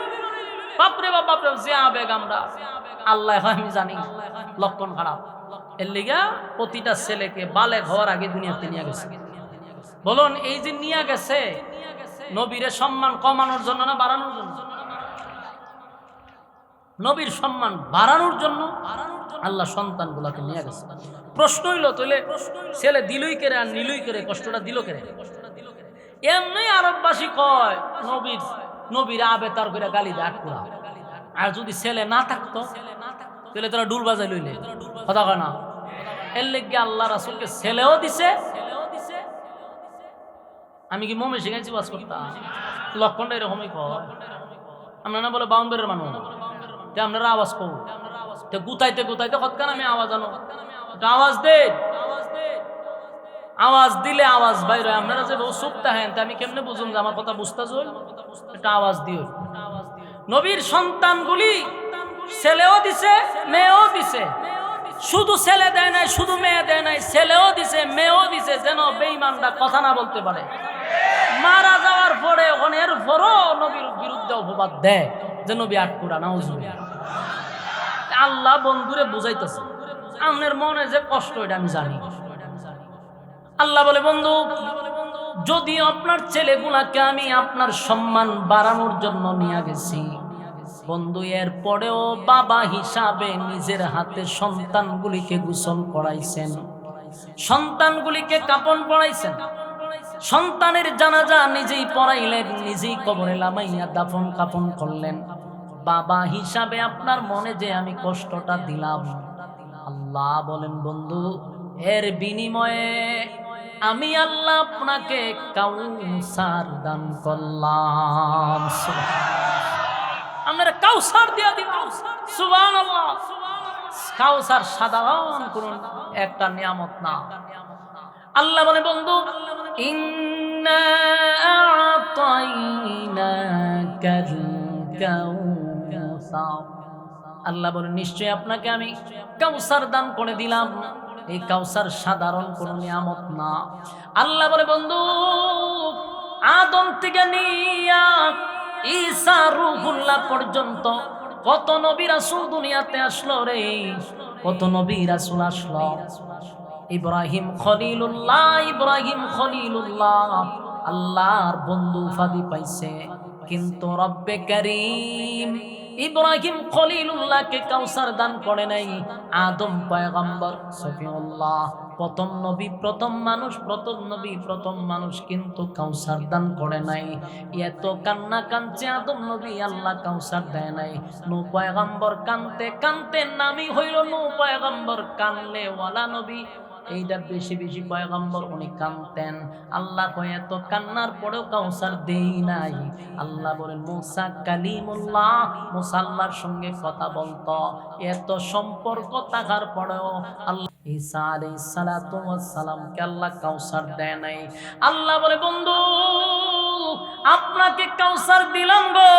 বাপরে বাপ, বাপরে যে আবেগ আমরা, আল্লাহ আমি জানি লক্ষণ খারাপ। এর লিগা প্রতিটা ছেলেকে বালেগ হওয়ার আগে দুনিয়াতে নিয়ে গেছে। বলুন এই যে নিয়ে গেছে, নবীর সম্মান কমানোর জন্য না বাড়ানোর জন্য? নবীর সম্মান বাড়ানোর জন্য আল্লাহ সন্তান গুলাকে নিয়ে গেছে। প্রশ্ন হইল তাহলে ছেলে দিলই কেড়ে আর নিলই কেড়ে, কষ্টটা দিল কেড়ে? এমনি আরববাসী কয় নবীর আবে তার করে গালি দেয় আটকুড়া, আর যদি ছেলে না থাকতো তাহলে তোরা ডুল বাজাই লইলে, কথা কয় না? এর লেগে আল্লাহ রাসূলকে ছেলেও দিছে। আমি কি মোমে শিখাইছি বাস করতাম? লক্ষণটা এরকমই কয়, আমরা না বলে বাউন্ডারির মানুষ, আপনারা আওয়াজ করো, গুতাইতে গুতাইতে কতক্ষণ আমি আওয়াজ আনো, আওয়াজ দে, আওয়াজ দিলে আওয়াজ বাইরে। আপনারা যে বহু চুপটা হেন, আমি কেমনে বুঝুন যে আমার কথা বুঝতে যাই? একটা আওয়াজ দিও। নবীর সন্তানগুলি ছেলেও দিছে মেয়েও দিছে, শুধু ছেলে দেয় নাই, শুধু মেয়ে দেয় নাই, ছেলেও দিছে মেয়েও দিছে, যেন বেঈমানরা কথা না বলতে পারে। মারা যাওয়ার পরে অনের পরও নবীর বিরুদ্ধে অপবাদ দেয় যে নবী আটকুড়া, নাউজুবিল্লাহ। আল্লাহ বন্ধুরে বুঝাইতেছে, আপনার মনে যে কষ্ট এটা আমি জানি। আল্লাহ বলে বন্ধু, যদি আপনার ছেলেগুলাকে আমি আপনার সম্মান বাড়ানোর জন্য নিয়ে গেছি বন্ধু, এর পরেও বাবা হিসাবে নিজের হাতে সন্তানগুলিকে গোসল করাইছেন, সন্তানগুলিকে কাপন পরাইছেন, সন্তানের জানাজা নিজেই পড়াইলেন, নিজেই কবরে লামাইয়া দাফন কাফন করলেন। বাবা হিসাবে আপনার মনে যে আমি কষ্টটা দিলাম, আল্লাহ বলেন বন্ধু এর বিনিময়ে আমি আল্লাহ আপনাকে কাউসার দান করলাম। আপনারা কাউসার দিয়া দিন, সুবহানাল্লাহ। কাউসার সাধারণ কোন একটা নিয়ামত না। আল্লাহ বলে বন্ধু ইন্না আ'তাইনাকাল কাউসার, আল্লাহ বলে নিশ্চয় আপনাকে আমি কাউসার দান করে দিলাম। এই কাউসার সাধারণ কোন নিয়ামত না। আল্লাহ বলে বন্ধু আদম থেকে নিয়া ঈসা রূহুল্লাহ পর্যন্ত কত নবী রাসূল দুনিয়াতে আসলো রে, কত নবী রাসূল আসলো। ইব্রাহিম খলিলুল্লাহ আল্লাহর বন্ধু উপাধি পাইছে, কিন্তু রব্বে কারীম ইব্রাহিম খলিলুল্লাহকে কাউসার দান করে নাই। আদম পয়গম্বর সফিউল্লাহ প্রথম নবী প্রথম মানুষ কিন্তু কাউসার দান করে নাই। এত কান্না কাঁদছে আদম নবী, আল্লাহ কাউসার দেয় নাই। নূহ পয়গম্বর কানতে কানতে নামি হইল নূহ পয়গম্বর কানলে ওয়ালা নবী, এইটা বেশি বেশি পয়গম্বর উনি কানতেন। আল্লাহ কয় এত কান্নার পরেও কাউসার দেই নাই। আল্লাহ বলেন মুসা কালিমুল্লাহ, মুসা আল্লাহর সঙ্গে কথা বলতো, এত সম্পর্ক থাকার পরেও আল্লাহ ঈসা আলাইহিস সালাতু ওয়াস সালামকে আল্লাহ কাউসার দেয় নাই। আল্লাহ বলে বন্ধু আপনাকে কাউসার দিলাম গো,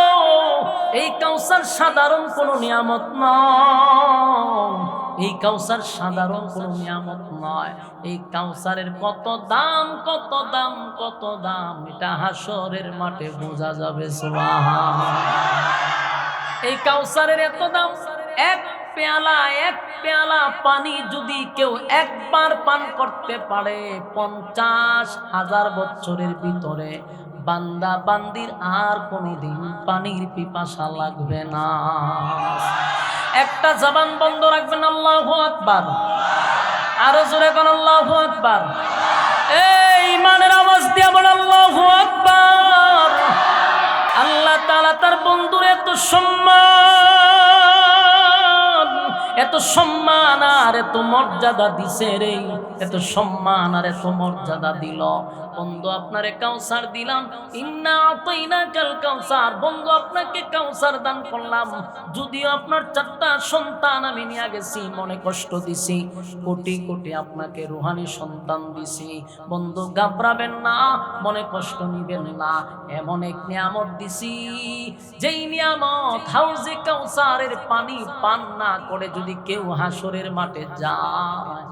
এই কাউসার সাধারণ কোনো নিয়ামত নয়, এই কাউসার সাধারণ কোনো নিয়ামত নয়। এই কাউসারের কত দাম কত দাম কত দাম, এটা হাসরের মাঠে বোঝা যাবে। সুবহানাল্লাহ। এই কাউসারের এত দাম, এক পেয়ালা পানি যদি কেউ একবার পান করতে পারে 50,000 বছরের ভিতরে বান্দা বান্দির আর কোনোদিন পানির পিপাসা লাগবে না। একটা জবান বন্ধ রাখবেন, আল্লাহু আকবার। আরো জোরে কোন আল্লাহু আকবার। এই ইমানের আওয়াজ দিয়ে বল আল্লাহু আকবার। আল্লাহ তাআলা তার বন্ধুর এত সম্মান আর এত মর্যাদা দিছে রে, এত সম্মান আর এত মর্যাদা দিল। বন্ধু আপনারে কাউসার দিলাম, ইন্না আতাইনাকাল কাউসার, বন্ধু আপনাকে কাউসার দান করলাম। যদিও আপনার 4টা সন্তান আমি নিয়ে গেছি, মনে কষ্ট দিছি, কোটি কোটি আপনাকে রুহানি সন্তান দিছি। বন্ধু ঘাবড়াবেন না, মনে কষ্ট নিবেন না, এমন এক নিয়ামত দিছি যেই নিয়ামত হাউজে কাউসারের পানি পান না করে যদি কেউ হাসরের মাঠে যায়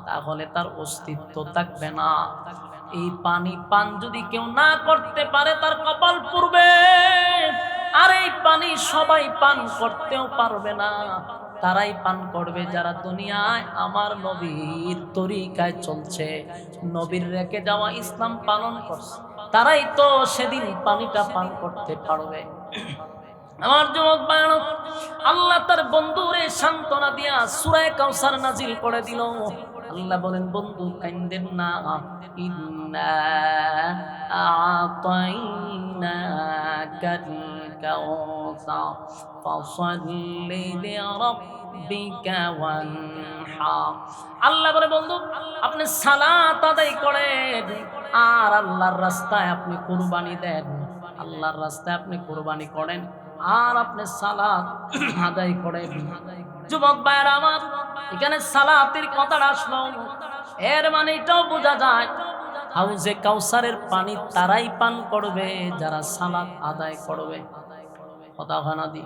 তাহলে তার অস্তিত্ব থাকবে না। এই পানি পান যদি কেউ না করতে পারে তার কপাল পুড়বে। আর এই পানি সবাই পান করতেও পারবে না, তারাই পান করবে যারা দুনিয়ায় আমার নবীর তরিকায় চলছে, নবীর রেখে যাওয়া ইসলাম পালন করছে, তারাই তো সেদিন পানিটা পান করতে পারবে। আমার যুবক ভাইরা, আল্লাহ তার বন্ধুরে সান্ত্বনা দিয়া সূরা কাউসার নাজিল করে দিল। আল্লাহ বলেন বন্ধু কাইন্দেন না, ইন্না আ'তাইনাকাল কাউসার ফাসাল্লি লিরাব্বিকা ওয়ানহার। আল্লাহ বলে বন্ধু আপনি সালাত আদায় করেন আর আল্লাহর রাস্তায় আপনি কুরবানি দেন, আল্লাহর রাস্তায় আপনি কুরবানি করেন আর আপনি সালাত আদায় করেন। যুবক ভাইরা আমার, এখানে সালাতের কথাটা আসলো, এর মানে এটাও বোঝা যায় হাউজে কাউসারের পানি তারাই পান করবে যারা সালাত আদায় করবে। কথা হয় না দি,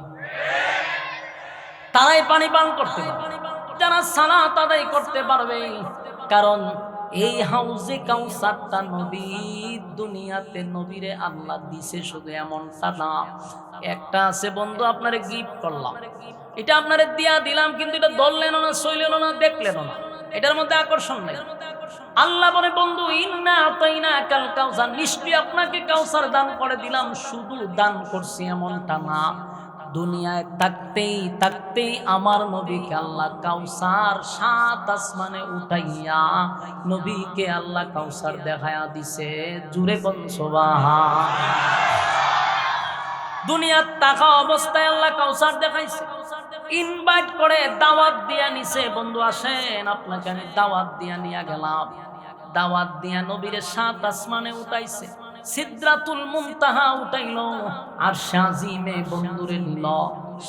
তারাই পানি পান করতে পারবে যারা সালাত আদায় করতে পারবে। কারণ এই হাউজে কাউসারটা নবী দুনিয়াতে নবীরে আল্লাহ দিছে, শুধু এমনটা না, একটা আছে বন্ধু আপনারে গিফট করলাম, এটা আপনারে দিয়া দিলাম, কিন্তু এটা ধরলেন না, সইলেন না, দেখলেন না, এটার মধ্যে আকর্ষণ নাই। আল্লাহ বলে বন্ধু ইন্না আতাইনাকাল কাউসার, নিশ্চয়ই আপনাকে কাউসার দান করে দিলাম, শুধু দান করছি এমনটা না, দুনিয়ায় থাকতেই থাকতেই আমার নবীকে আল্লাহ কাউসার 7 আসমানে উঠাইয়া নবীকে আল্লাহ কাউসার দেখায়া দিছে। জুরে কোন সুবহান। দুনিয়ার থাকা অবস্থায় আল্লাহ কাউসার দেখাইছে, ইনভাইট করে দাওয়াত দিয়া নিছে। বন্ধু আসেন, আপনাকে আমি দাওয়াত দিয়া নিয়া গেলাম। দাওয়াত দিয়া নবীরে 7 আসমানে উঠাইছে, সিদরাতুল মুনতাহা উঠাইলো, আর শাজিমে বন্ধুরে নিল।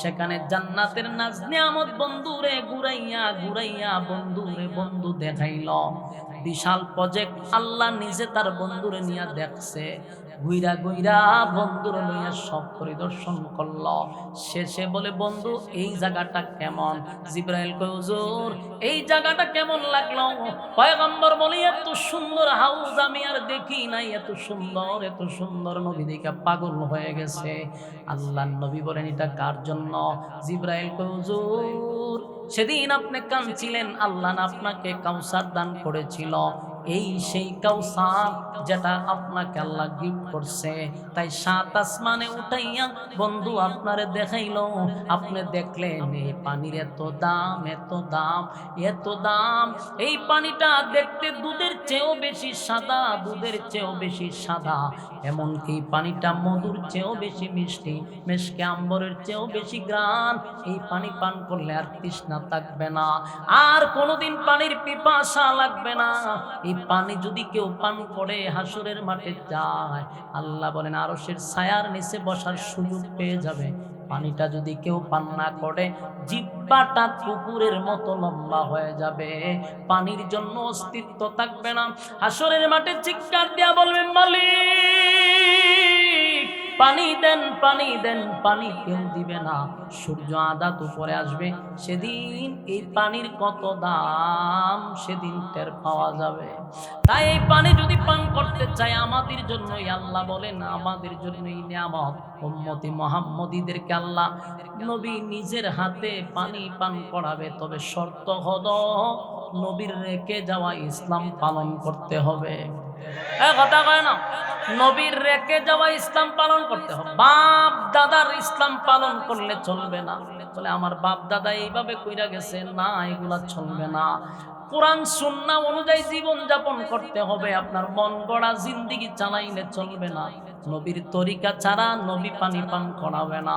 সেখানে জান্নাতের নাজ নিয়ামত বন্ধুরে ঘুরাইয়া ঘুরাইয়া বন্ধু দেখাইল। বিশাল প্রজেক্ট আল্লাহ নিজে তার বন্ধুরে নিয়া দেখছে। ঘুইরা ঘুইরা বন্ধুরে লইয়া সব পরিদর্শন করল। শেষে বলে, বন্ধু এই জায়গাটা কেমন? জিবরাইল কয়, হুজুর এই জায়গাটা কেমন লাগলো? পয়গম্বর বলে, এত সুন্দর হাউস আমি আর দেখি নাই, এত সুন্দর নবী দেখে পাগল হয়ে গেছে। আল্লাহর নবী বলেন, এটা কার জন্য? জিবরাইল কয়, হুজুর সেদিন আপনি কাঁদছিলেন, আল্লাহ না আপনাকে কাউসার দান করেছিল, এই সেই কাউসার যেটা আপনাকে আল্লাহ গিফট করছে। তাই 7 আসমানে উঠাইয়া বন্ধু আপনারে দেখাইলো। আপনি দেখলেন এই পানির এত দাম, এত দাম, এত দাম। এই পানিটা দেখতে দুধের চেয়েও বেশি সাদা, দুধের চেয়েও বেশি সাদা। এমনকি পানিটা মধুর চেয়েও বেশি মিষ্টি, মেশকে আম্বরের চেয়েও বেশি গ্রান। এই পানি পান করলে আর তৃষ্ণা থাকবে না, আর কোনোদিন পানির পিপাসা লাগবে না। এই পানি যদি কেউ পান করে হাসরের মাঠে যায়, আল্লাহ বলেন আরশের ছায়ার নিচে বসার সুযোগ পেয়ে যাবে। পানিটা যদি কেউ পান না করে, জিহ্বাটা কুকুরের মতো লম্বা হয়ে যাবে, পানির জন্য অস্তিত্ব থাকবে না। হাসরের মাঠে চিৎকার দিয়া বলবেন, মালিক পানি দেন, পানি দেন। পানি কেউ দিবে না। সূর্য আদাত উপরে আসবে, সেদিন এই পানির কত দাম সেদিন টের পাওয়া যাবে। তাই এই পানি যদি পান করতে চাই, আমাদের জন্যই আল্লাহ বলেন, আমাদের জন্যই নিয়ামত। উম্মতি মুহাম্মদীদেরকে আল্লাহ নবী নিজের হাতে পানি পান করাবে, তবে শর্ত হলো নবীর রেখে যাওয়া ইসলাম পালন করতে হবে। কথা কয় না, নবীর রেখে যাওয়া ইসলাম পালন করতে হবে। বাপ দাদার ইসলাম পালন করলে চলবে না। বলে আমার বাপ দাদা এইভাবে কইরা গেছে, না এগুলা চলবে না। কোরআন সুন্নাহ অনুযায়ী জীবন যাপন করতে হবে। আপনার মন গড়া জিন্দেগি চালাইলে চলবে না। নবীর তরিকা ছাড়া নবী পানি পান করাবে না।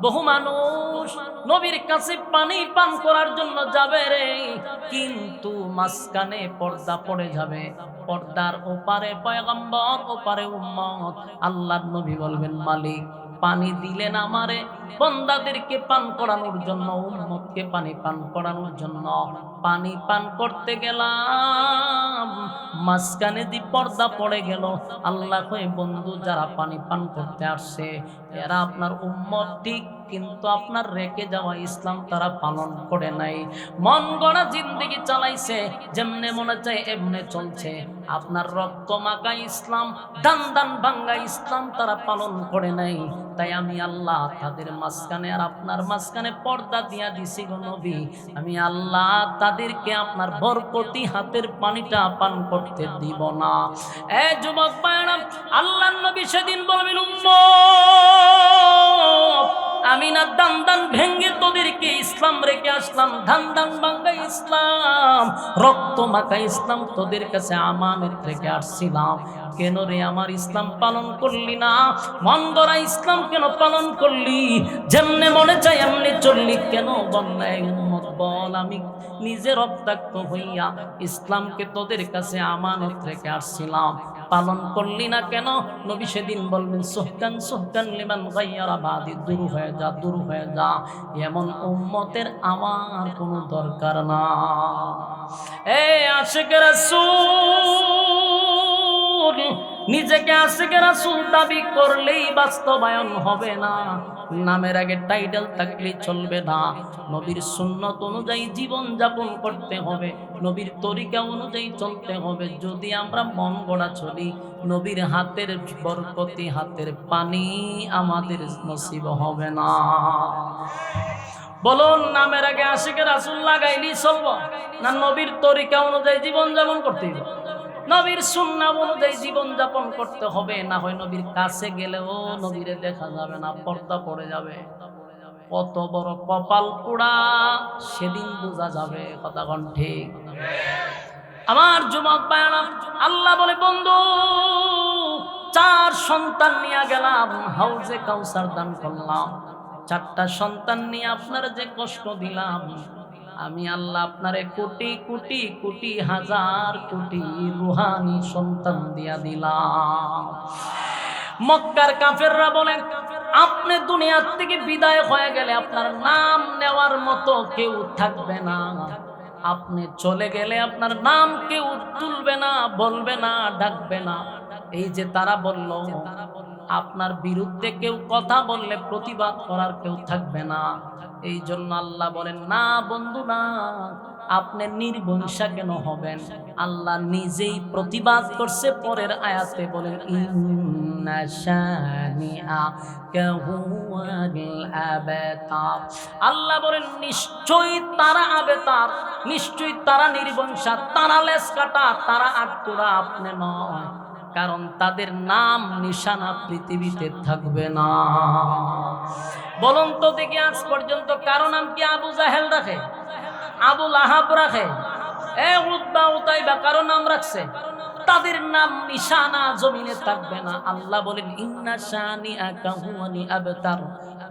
বহু মানুষ নবীর কাছে পানি পান করার জন্য যাবে রে, কিন্তু মাঝখানে পর্দা পড়ে যাবে। পর্দার ওপারে পয়গম্বর, ওপারে উম্মত। আল্লাহর নবী বলবেন, মালিক পানি দিলেন আমারে বান্দাদেরকে পান করানোর জন্য, উম্মতকে পানি পান করানোর জন্য। পানি পান করতে গেলাম, মাঝখানে দি পর্দা পড়ে গেল। আল্লাহ কয়, বন্ধু যারা পানি পান করতে আসছে এরা আপনার উম্মত ঠিক, কিন্তু আপনার রেখে যাওয়া ইসলাম তারা পালন করে নাই। মন গড়া জিন্দেগি চালাইছে, যেমনে মনে চায় এমনে চলছে। আপনার রক্ত মাখা ইসলাম, দান দান ভাঙ্গা ইসলাম তারা পালন করে নাই। তাই আমি আল্লাহ তাদের মাঝখানে আর আপনার মাঝখানে পর্দা দিয়া দিছি গো নবী। আমি আল্লাহ তাদেরকে আপনার বরকতি হাতের পানিটা পান করতে দিব না। এ যুবক ভাইরা, আল্লাহর নবী সেদিন বলবেন, উম্মত আমি না দান দান ভেঙ্গে তোদেরকে ইসলাম রেখে আসলাম, ধান দান ভাঙ্গা ইসলাম, রক্ত মাখা ইসলাম তোদের কাছে আমানত রেখে আসছিলাম। কেন রে আমার ইসলাম পালন করলি না? মন গড়া ইসলাম কেন পালন করলি? যেমনে মনে চাই এমনি চললি কেন? বন্যায় উম্মত বল, আমি নিজে রক্তাক্ত হইয়া ইসলামকে তোদের কাছে আমানত রেখে আসছিলাম, পালন করলি না কেন? নবী সেদিন বলবেন, সুহকান সুহকান লিমান গায়্যারা বাদি, দূর হয়ে যা, দূর হয়ে যা। এমন উম্মতের আমার কোনো দরকার না। এ আশিক রাসূল, নিজেকে আশিক রাসূল দাবি করলেই বাস্তবায়ন হবে না। নামের আগে টাইটেল থাকলে চলবে না। নবীর সুন্নত অনুযায়ী জীবন যাপন করতে হবে, নবীর তরিকা অনুযায়ী চলতে হবে। যদি আমরা মন গড়া চলি, নবীর হাতের বরকতি হাতের পানি আমাদের নসিব হবে না। বলুন, নামের আগে আশিক রাসূল লাগাইলি চলবো না নবীর তরিকা অনুযায়ী জীবন যাপন করতে হবে? নবীর সুন্নাহ অনুযায়ী জীবন যাপন করতে হবে, না হয় নবীর কাছে গেলেও নবীরে দেখা যাবে না, পর্দা পড়ে যাবে। কত বড় কপাল পোড়া সেদিন বোঝা যাবে। কথা কোন ঠিক? আমার যুবক ভাইরা, আল্লাহ বলে বন্ধু 4 সন্তান নিয়ে গেলাম, হাউজে কাউসার দান করলাম, 4টা সন্তান নিয়ে আপনার যে কষ্ট দিলাম, আমি আল্লাহ আপনারে কোটি কোটি কোটি হাজার কোটি রুহানি সন্তান দিয়া দিলাম। মক্কার কাফেররা বলেন আপনি দুনিয়ার থেকে বিদায় হয়ে গেলে আপনার নাম নেওয়ার মতো কেউ থাকবে না, আপনি চলে গেলে আপনার নাম কেউ তুলবে না, বলবে না, ডাকবে না। এই যে তারা বলল, আপনার বিরুদ্ধে কেউ কথা বললে প্রতিবাদ করার কেউ থাকবে না। এই জন্য আল্লাহ বলেন না বন্ধু না, আপনি নির্বংশা কেন হবেন? আল্লাহ নিজেই প্রতিবাদ করছে। পরের আয়াতে বলেন ইন্না শানিআকা হুয়াল আবতার। আল্লাহ বলেন নিশ্চয়ই তারা আবেতার, নিশ্চয়ই তারা নির্বংশা, তারা লেজ কাটা, তারা আটকুড়া, আপনি নয়। কারণ তাদের নাম নিশানা পৃথিবীতে থাকবে না। বলুন তো দেখি আজ পর্যন্ত কারো নাম কি আবু জাহেল রাখে, আবু লাহাব রাখে, উতবা উতাইবা কারো নাম রাখছে? তাদের নাম নিশানা জমিনে থাকবে না। আল্লাহ বলেন ইন্না শানিআকা হুয়াল আবতার,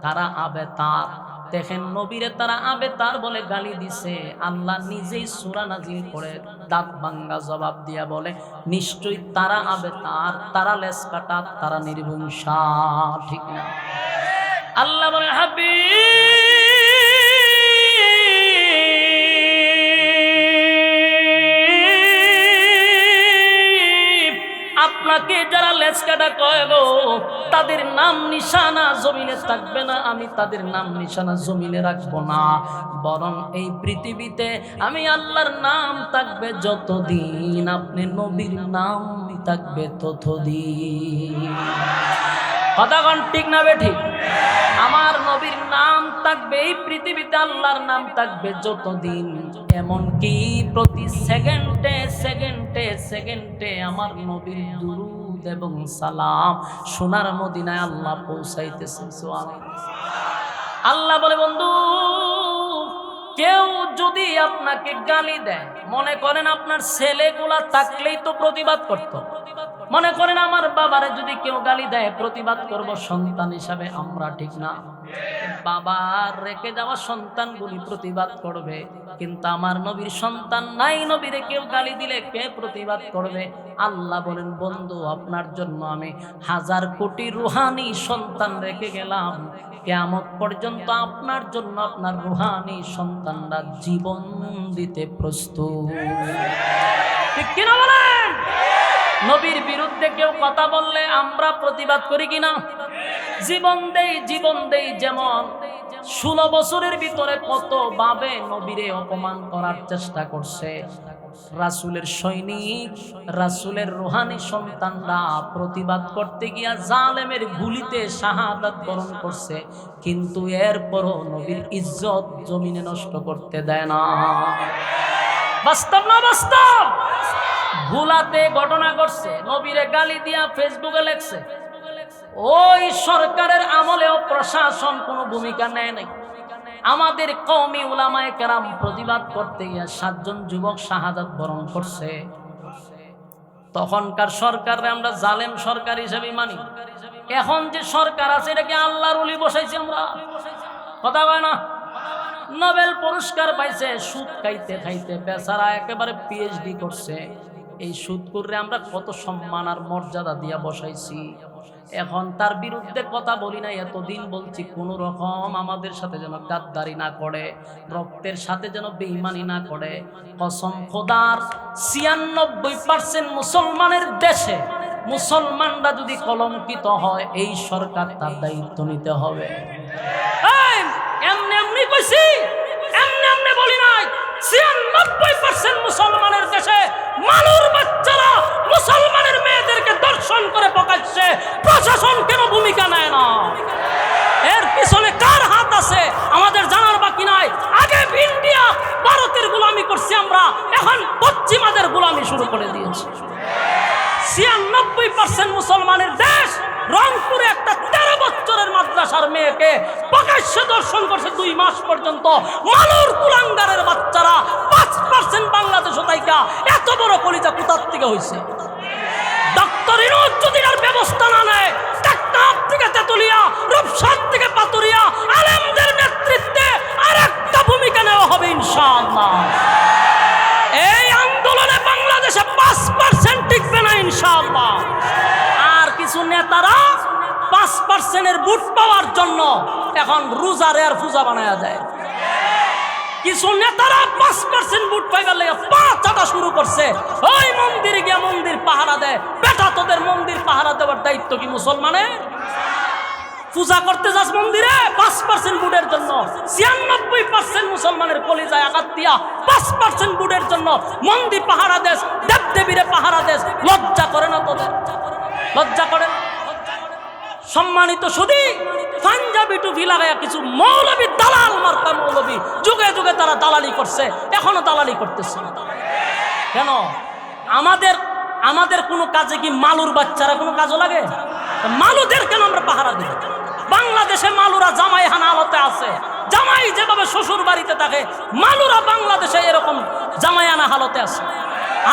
তারা আবেতার। দেখেন নবীরে তারা আবেতার বলে গালি দিছে, আল্লাহ নিজেই সূরা নাজিল করে দাঁত ভাঙ্গা জবাব দিয়া বলে নিশ্চয়ই তারা আবেতার, তারা লেজ কাটা, তারা নির্বংশা। ঠিক না? আল্লাহ বলে আপনাকে যারা লেজ কাটা কয় গো, তাদের নাম নিশানা জমিনে থাকবে না, আমি তাদের নাম নিশানা জমিনে রাখবো না। বরং এই পৃথিবীতে আমি আল্লাহর নাম থাকবে যতদিন, আপনি নবীর নাম থাকবে ততদিন। কথা কোন ঠিক না বেঠিক? আমার নবীর নাম থাকবে এই পৃথিবীতে, আল্লাহর নাম থাকবে যতদিন। এমনকি প্রতি সেকেন্ডে সেকেন্ডে সেকেন্ডে আমার নবীর দুরূদ এবং সালাম সোনার মদিনায় আল্লাহ পৌঁছাইতেছে। সুবহানাল্লাহ। আল্লাহ বলে বন্ধু কেউ যদি আপনাকে গালি দেয়, মনে করেন আপনার ছেলেগুলা থাকলেই তো প্রতিবাদ করত। মনে করেন আমার বাবারে যদি কেউ গালি দেয়, প্রতিবাদ করব সন্তান হিসাবে আমরা, ঠিক না? বাবার রেখে যাওয়া সন্তানগুলি প্রতিবাদ করবে, কিন্তু আমার নবীর সন্তান নাই, নবীরে কেউ গালি দিলে কে প্রতিবাদ করবে? আল্লাহ বলেন বন্ধু আপনার জন্য আমি 1000 কোটি রুহানি সন্তান রেখে গেলাম, কিয়ামত পর্যন্ত আপনার জন্য আপনার রুহানি সন্তানরা জীবন দিতে প্রস্তুত। ঠিক কিনা বলেন? নবীর বিরুদ্ধে কেউ কথা বললে আমরা প্রতিবাদ করি কিনা? জীবন দেই, জীবন দেই। যেমন 16 বছরের ভিতরে কত ভাবে নবীরে অপমান করার চেষ্টা করছে। রাসূলের সৈনিক, রাসূলের রুহানি সন্তানরা প্রতিবাদ করতে গিয়া জালেমের গুলিতে শাহাদাত বরণ করছে, কিন্তু এরপরও নবীর ইজ্জত জমিনে নষ্ট করতে দেয় না। বাস্তব না বাস্তব? ভুলাতে ঘটনা ঘটছে, নবীরে গালি দিয়া ফেসবুকে লেখছে। ওই সরকারের আমলেও প্রশাসন কোনো ভূমিকা নেয় নাই। আমাদের কওমি উলামায়ে কেরাম প্রতিবাদ করতে গিয়ে 7 জন যুবক শাহাদাত বরণ করছে। তখনকার সরকারে আমরা জালেম সরকার হিসেবে মানি। এখন যে সরকার আছে এটাকে আল্লাহর ওলি বসাইছি আমরা। কথা কয় না? নোবেল পুরস্কার পাইছে সুদ খাইতে খাইতে, বেচারা একেবারে পিএইচডি করছে। এই সুদখোররে আমরা কত সম্মান আর মর্যাদা দিয়া বসাইছি। এখন তার বিরুদ্ধে কথা বলি না, এতদিন বলছি কোন রকম আমাদের সাথে যেন গাদ্দারি না করে, রক্তের সাথে যেন বেঈমানি না করে। কসম খোদার 96% মুসলমানের দেশে মুসলমানরা যদি কলঙ্কিত হয়, এই সরকার তার দায়িত্ব নিতে হবে। এমনি এমনি কইছি, এমনি এমনি বলি নাই। 96% মুসলমানের দেশে মালুর বাচ্চারা মুসলমানের মেয়েদেরকে দর্শন করে প্রকাশ্যে প্রশাসন কেন ভূমিকা নেয় না? এর পিছনে কার হাত আছে আমাদের জানার বাকি নাই। আগে ইন্ডিয়া ভারতের গোলামি করছি আমরা, এখন পশ্চিমাদের গোলামি শুরু করে দিয়েছি। 96% মুসলমানের দেশ, রংপুরে একটা 13 বছরের মাদ্রাসার মেয়েকে প্রকাশ্য প্রকাশ্যে দর্শন করছে 2 মাস পর্যন্ত। মালুর কুলাঙ্গারের বাচ্চারা 5% বাংলাদেশ তাইকা এত বড় কলিজা কোথা থেকে হয়েছে? ডক্টর ইউনূস যদি এর ব্যবস্থা না নেয়, টেকনাফ থেকে তেতুলিয়া, রূপসা থেকে পাতুরিয়া আলেমদের নেতৃত্বে আরেকটা ভূমিকা নেওয়া হবে ইনশাআল্লাহ। এই আন্দোলনে বাংলাদেশে 5% টিকবে না ইনশাআল্লাহ। আর কিছু নেতারা 5% ভোট পাওয়ার জন্য এখন রোজার আর পূজা বানায়া যায়। কিছু নেতারা 5% ভোট পাইবার লাগে পাঁচাটা শুরু করছে। ওই মন্দিরে গিয়ে মন্দির পাহারা দেয়। বেটা, তোদের মন্দির পাহারা দেওয়ার দায়িত্ব কি মুসলমানের? পূজা করতে যাস মন্দিরে 5% ভোটের জন্য, 96% মুসলমানের কলিজায় আঘাত দিয়া 5% ভোটের জন্য মন্দির পাহারা দেশ, দেবদেবীরে পাহারা দেশ। লজ্জা করে না তোদের? লজ্জা করে? সম্মানিত সুধী, পাঞ্জাবি টুপি লাগায়া কিছু মৌলবী, দালাল মার্কা মৌলবী, যুগে যুগে তারা দালালি করছে, এখনো দালালি করতেছে। কেন? আমাদের কোনো কাজে কি মালুর বাচ্চারা কোনো কাজও লাগে? মালুদের কেন আমরা পাহারা দিব? বাংলাদেশে মালুরা জামাই হানা হালতে আছে। জামাই যেভাবে শ্বশুর বাড়িতে থাকে, মালুরা বাংলাদেশে এরকম জামাই হানা হালতে আছে।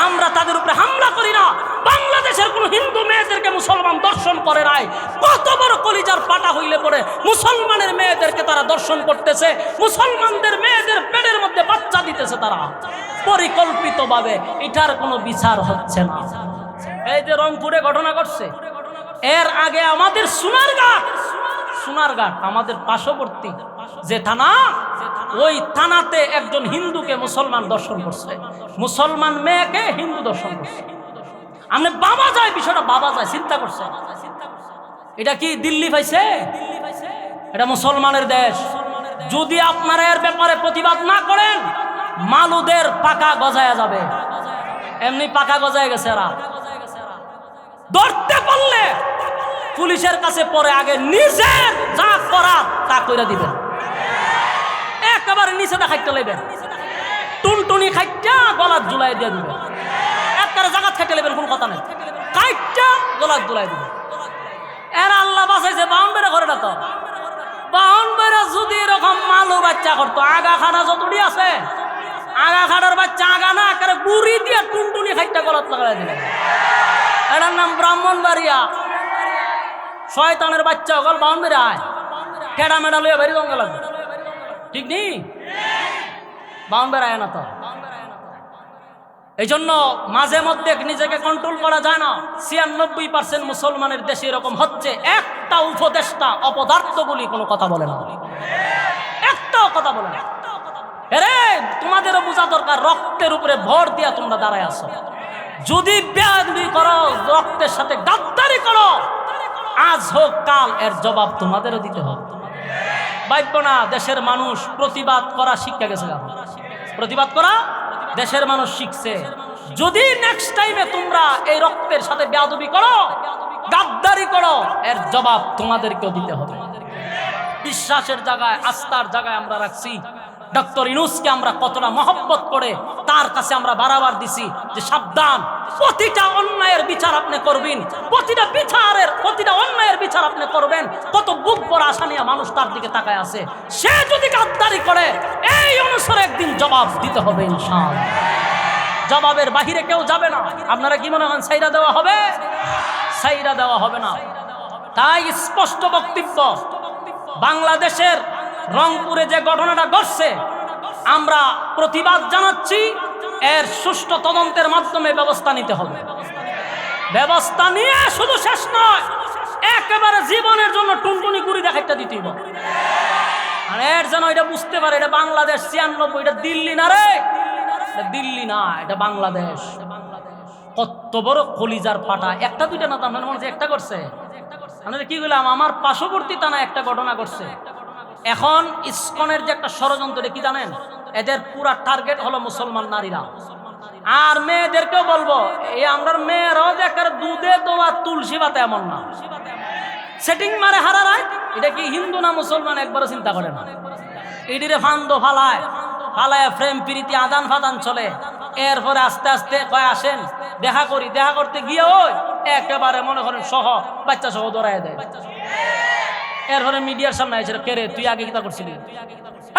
আমরা তাদের উপরে হামলা করি না। বাংলাদেশের কোন হিন্দু মেয়েদেরকে মুসলমান দর্শন করে নাই। কত বড় কলিজার পাটা হইলে পরে মুসলমানের মেয়েদেরকে তারা দর্শন করতেছে, মুসলমানদের মেয়েদের পেটের মধ্যে বাচ্চা দিতেছে তারা পরিকল্পিতভাবে। এটার কোনো বিচার হচ্ছে না। এই যে রংপুরে ঘটনা ঘটছে, এর আগে আমাদের সোনারঘাট আমাদের পার্শ্ববর্তী যে থানা, ওই থানাতে একজন হিন্দুকে মুসলমান দর্শন করছে, মুসলমান মেয়েকে হিন্দু দর্শন করছে। আপনি বাবা যায়, বিষয়টা বাবা যায়, চিন্তা করছে। এটা কি দিল্লি পাইছে? এটা মুসলমানের দেশ। যদি আপনারা এর ব্যাপারে প্রতিবাদ না করেন, মালুদের পাকা গজায়া যাবে। এমনি পাকা গজায় গেছে। এরা ধরতে পারলে পুলিশের কাছে পরে আগে নিজের যা করার তা কইরা দিবেন। একেবারে নিচে দেখাইতে লইবেন, টুনটুনি খাইটা গলার ঝুলাই দিয়ে দিবেন। একেবারে জাগাত খাইতে লইবেন, কোনো কথা নেই, খাইটা গলার ঝুলাই দিবেন। এরা আল্লাহ বাঁচাইছে বাউন্ডারে ঘরে না তো। বাউন্ডারে যদি এরকম মালু বাচ্চা করতো, আগা খাটা যতটি আছে, আগা খাটার বাচ্চা আগা না একেবারে গুড়ি দিয়ে টুনটুনি খাইটা গলাত লাগাই দিবেন। এটার নাম ব্রাহ্মণবাড়িয়া। শয়তানের বাচ্চা গল বাউন্ডারে আয়, কেডা মেডা লইয়া বেরিয়ে দঙ্গা লাগবে। ঠিক নেই? বাউন্ডারি আয় না তো। এই জন্য মাঝে মধ্যে নিজেকে কন্ট্রোল করা যায় না। 96% মুসলমানের দেশে এরকম হচ্ছে। একটা উপদেষ্টা অপদার্থগুলি কোনো কথা বলে না, একটাও কথা বলে না। আরে তোমাদেরও বোঝা দরকার, রক্তের উপরে ভর দিয়া তোমরা দাঁড়ায় আছো। যদি বেয়াদবি করো, রক্তের সাথে গাদ্দারি করো, আজ হোক কাল এর জবাব তোমাদেরও দিতে হবে। ভাবব না দেশের মানুষ প্রতিবাদ করা শিক্ষা গেছে। প্রতিবাদ করা দেশের মানুষ শিখছে। যদি নেক্সট টাইমে তোমরা এই রক্তের সাথে বেয়াদবি করো, গাদ্দারি করো, এর জবাব তোমাদেরকেও দিতে হবে। বিশ্বাসের জায়গায়, আস্থার জায়গায় আমরা রাখছি। ডক্টর ইউনূসকে আমরা কতটা মহব্বত করে তার কাছে আমরা বারবার দিছি যে সাবধান, প্রতিটা অন্যায়ের বিচার আপনি করবেন, প্রতিটা অন্যায়ের বিচার আপনি করবেন। কত বুক ভরা আশা নিয়ে মানুষ তার দিকে তাকায় আছে। সে যদি গাদ্দারি করে, এই অনুসারে একদিন জবাব দিতে হবে ইনশাআল্লাহ। জবাবের বাহিরে কেউ যাবে না। আপনারা কি মনে হয় সাইরা দেওয়া হবে? সাইরা দেওয়া হবে না। তাই স্পষ্ট বক্তব্য, বাংলাদেশের রংপুরে যে ঘটনাটা ঘটছে, আমরা প্রতিবাদ জানাচ্ছি। এর সুষ্ঠু তদন্তের মাধ্যমে ব্যবস্থা নিতে হবে। ব্যবস্থা নিয়ে শুধু শেষ নয়, একেবারে জীবনের জন্য টুনটুনি গুড়ি দেখাইতে দিতে হবে। আর এর যেন এটা বুঝতে পারে এটা বাংলাদেশ 96, এটা দিল্লি না রে, এটা দিল্লি না, এটা বাংলাদেশ। কত বড় কলিজার পাটা, একটা দুইটা না, তার মনে হচ্ছে একটা করছে। আমি কি বললাম, আমার পার্শ্ববর্তী থানা একটা ঘটনা ঘটছে। এখন ইসকনের যে একটা ষড়যন্ত্র, কি জানেন, এদের পুরা টার্গেট হলো মুসলমান নারীরা। আর মেয়েদেরকেও বলবো, এই আমরা মেয়েরাও যে একটা দুধে দোয়া তুলসী পাতা এমন না, সেটিং মারে হারারায়। এটা কি হিন্দু না মুসলমান একবারও চিন্তা করে না। এডিরে ফান্দ ফালায় ফ্রেম প্রীতি আদান ফাদান চলে। এরপরে আস্তে আস্তে কয় আসেন দেখা করি, দেখা করতে গিয়ে ওই একেবারে মনে করেন সহ বাচ্চা সহ দৌড়ায় দেয়। এরপরে মিডিয়ার সামনে এসে কে রে তুই আগে কিতা করছিলি,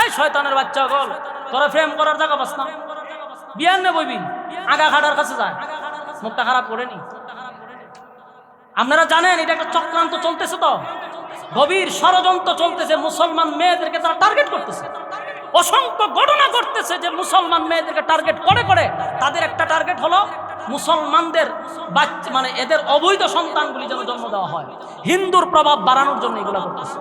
এই শয়তানের বাচ্চা গল, তোরা প্রেম করার জায়গা পাস না, বিয়ান নে বইবি, আগা খাটার কাছে যায়, মুখটা খারাপ করে নি। আপনারা জানেন এটা একটা চক্রান্ত চলতেছে, তো গভীর ষড়যন্ত্র চলতেছে, মুসলমান মেয়েদেরকে তারা টার্গেট করতেছে, অসংখ্য ঘটনা করতেছে যে মুসলমান মেয়েদেরকে টার্গেট করে করে তাদের একটা টার্গেট হলো মুসলমানদের বাচ্চা মানে এদের অবৈধ সন্তানগুলি যেন জন্ম দেওয়া হয়, হিন্দুর প্রভাব বাড়ানোর জন্য এগুলো করতেছে।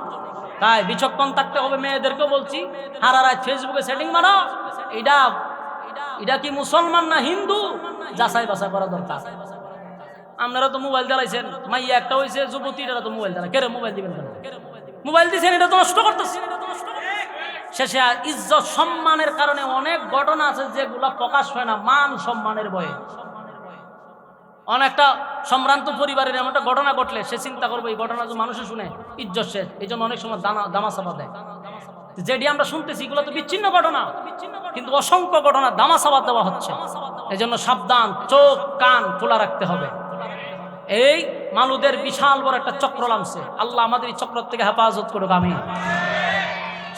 তাই বিচক্ষণ থাকতে হবে, মেয়েদেরকেও বলছি সারা রাত ফেসবুকে সেটিং মারো, এটা কি মুসলমান না হিন্দু যাচাই বাছাই করা দরকার। আপনারা তো মোবাইল চালাইছেন, মাইয়া একটা হয়েছে যুবতী, এটা তো মোবাইল চালায়, কে মোবাইল দিবেন কেন, মোবাইল দিচ্ছেন, এটা তো নষ্ট করতেছে। শেষে ইজ্জত সম্মানের কারণে অনেক ঘটনা আছে যেগুলা প্রকাশ হয় না, মান সম্মানের ভয়ে। অনেকটা সম্ভ্রান্ত পরিবারের এমন একটা ঘটনা ঘটলে সে চিন্তা করবো এই ঘটনা যদি মানুষে শুনে ইজ্জত শেষ, এই জন্য অনেক সময় দামাচাপা দেয়। যেটি আমরা শুনতেছি এগুলো তো বিচ্ছিন্ন ঘটনা, কিন্তু অসংখ্য ঘটনা দামাচাপা দেওয়া হচ্ছে। এই জন্য সাবধান, চোখ কান খোলা রাখতে হবে। এই মালুদের বিশাল বড় একটা চক্র নামছে, আল্লাহ আমাদের এই চক্র থেকে হেফাজত করুক, আমিন।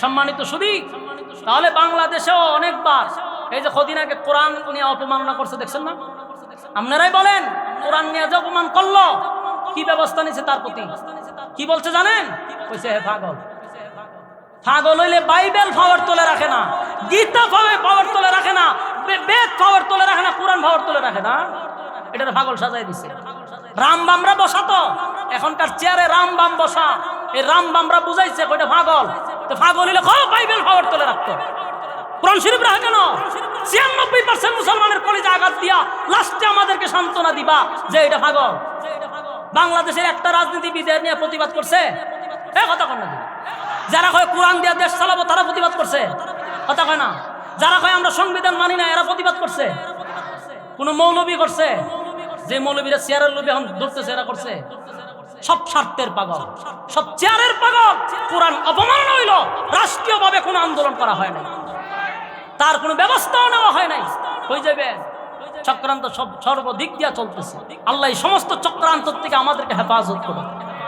সম্মানিত শুধু তাহলে বাংলাদেশেও অনেকবার এই যে কদিন আগে কোরআন নিয়ে অপমাননা করছে, দেখছেন না? আপনারাই বলেন, কোরআন নিয়ে যে অপমান করলো কি ব্যবস্থা নিছে তার প্রতি? কি বলছে জানেন? কইছে হে পাগল। পাগল হইলে বাইবেল পাওয়ার তোলে রাখে না, গীতা পাওয়ার তোলে রাখে না, বেদ পাওয়ার তোলে রাখে না, কোরআন পাওয়ার তোলে রাখে না, এটা পাগল সাজাই দিছে। রামবামরা বসা, তো এখনকার চেয়ারে রামবাম বসা, এই রামবামরা বুঝাইছে কইটা পাগল। তো পাগল হইলে বাইবেল পাওয়ার তোলে রাখতো, কোরআন শরীফ রাখে কেন? 96% মুসলমানের কলিজা আঘাত দিয়া লাস্টে আমাদেরকে সান্ত্বনা দিবা যে এটা পাগল। বাংলাদেশের একটা রাজনীতিবিদের নিয়ে প্রতিবাদ করছে, কথা কয় না। যারা কয় কোরআন দিয়া দেশ চালাবো তারা প্রতিবাদ করছে, কথা কয় না। যারা কয় আমরা সংবিধান মানি না এরা প্রতিবাদ করছে। কোন মৌলবী করছে? যে মৌলবীরা চেয়ারের লোভে এখন ধরতেছে এরা করছে। সব স্বার্থের পাগল, সব চেয়ারের পাগল। কোরআন অপমাননা হইল, রাষ্ট্রীয়ভাবে কোনো আন্দোলন করা হয় নাই, তার কোনো ব্যবস্থাও নেওয়া হয় নাই। হয়ে যাবে চক্রান্ত সব সর্বদিক দিয়া চলতেছে। আল্লাহ এই সমস্ত চক্রান্ত থেকে আমাদেরকে হেফাজত করুন।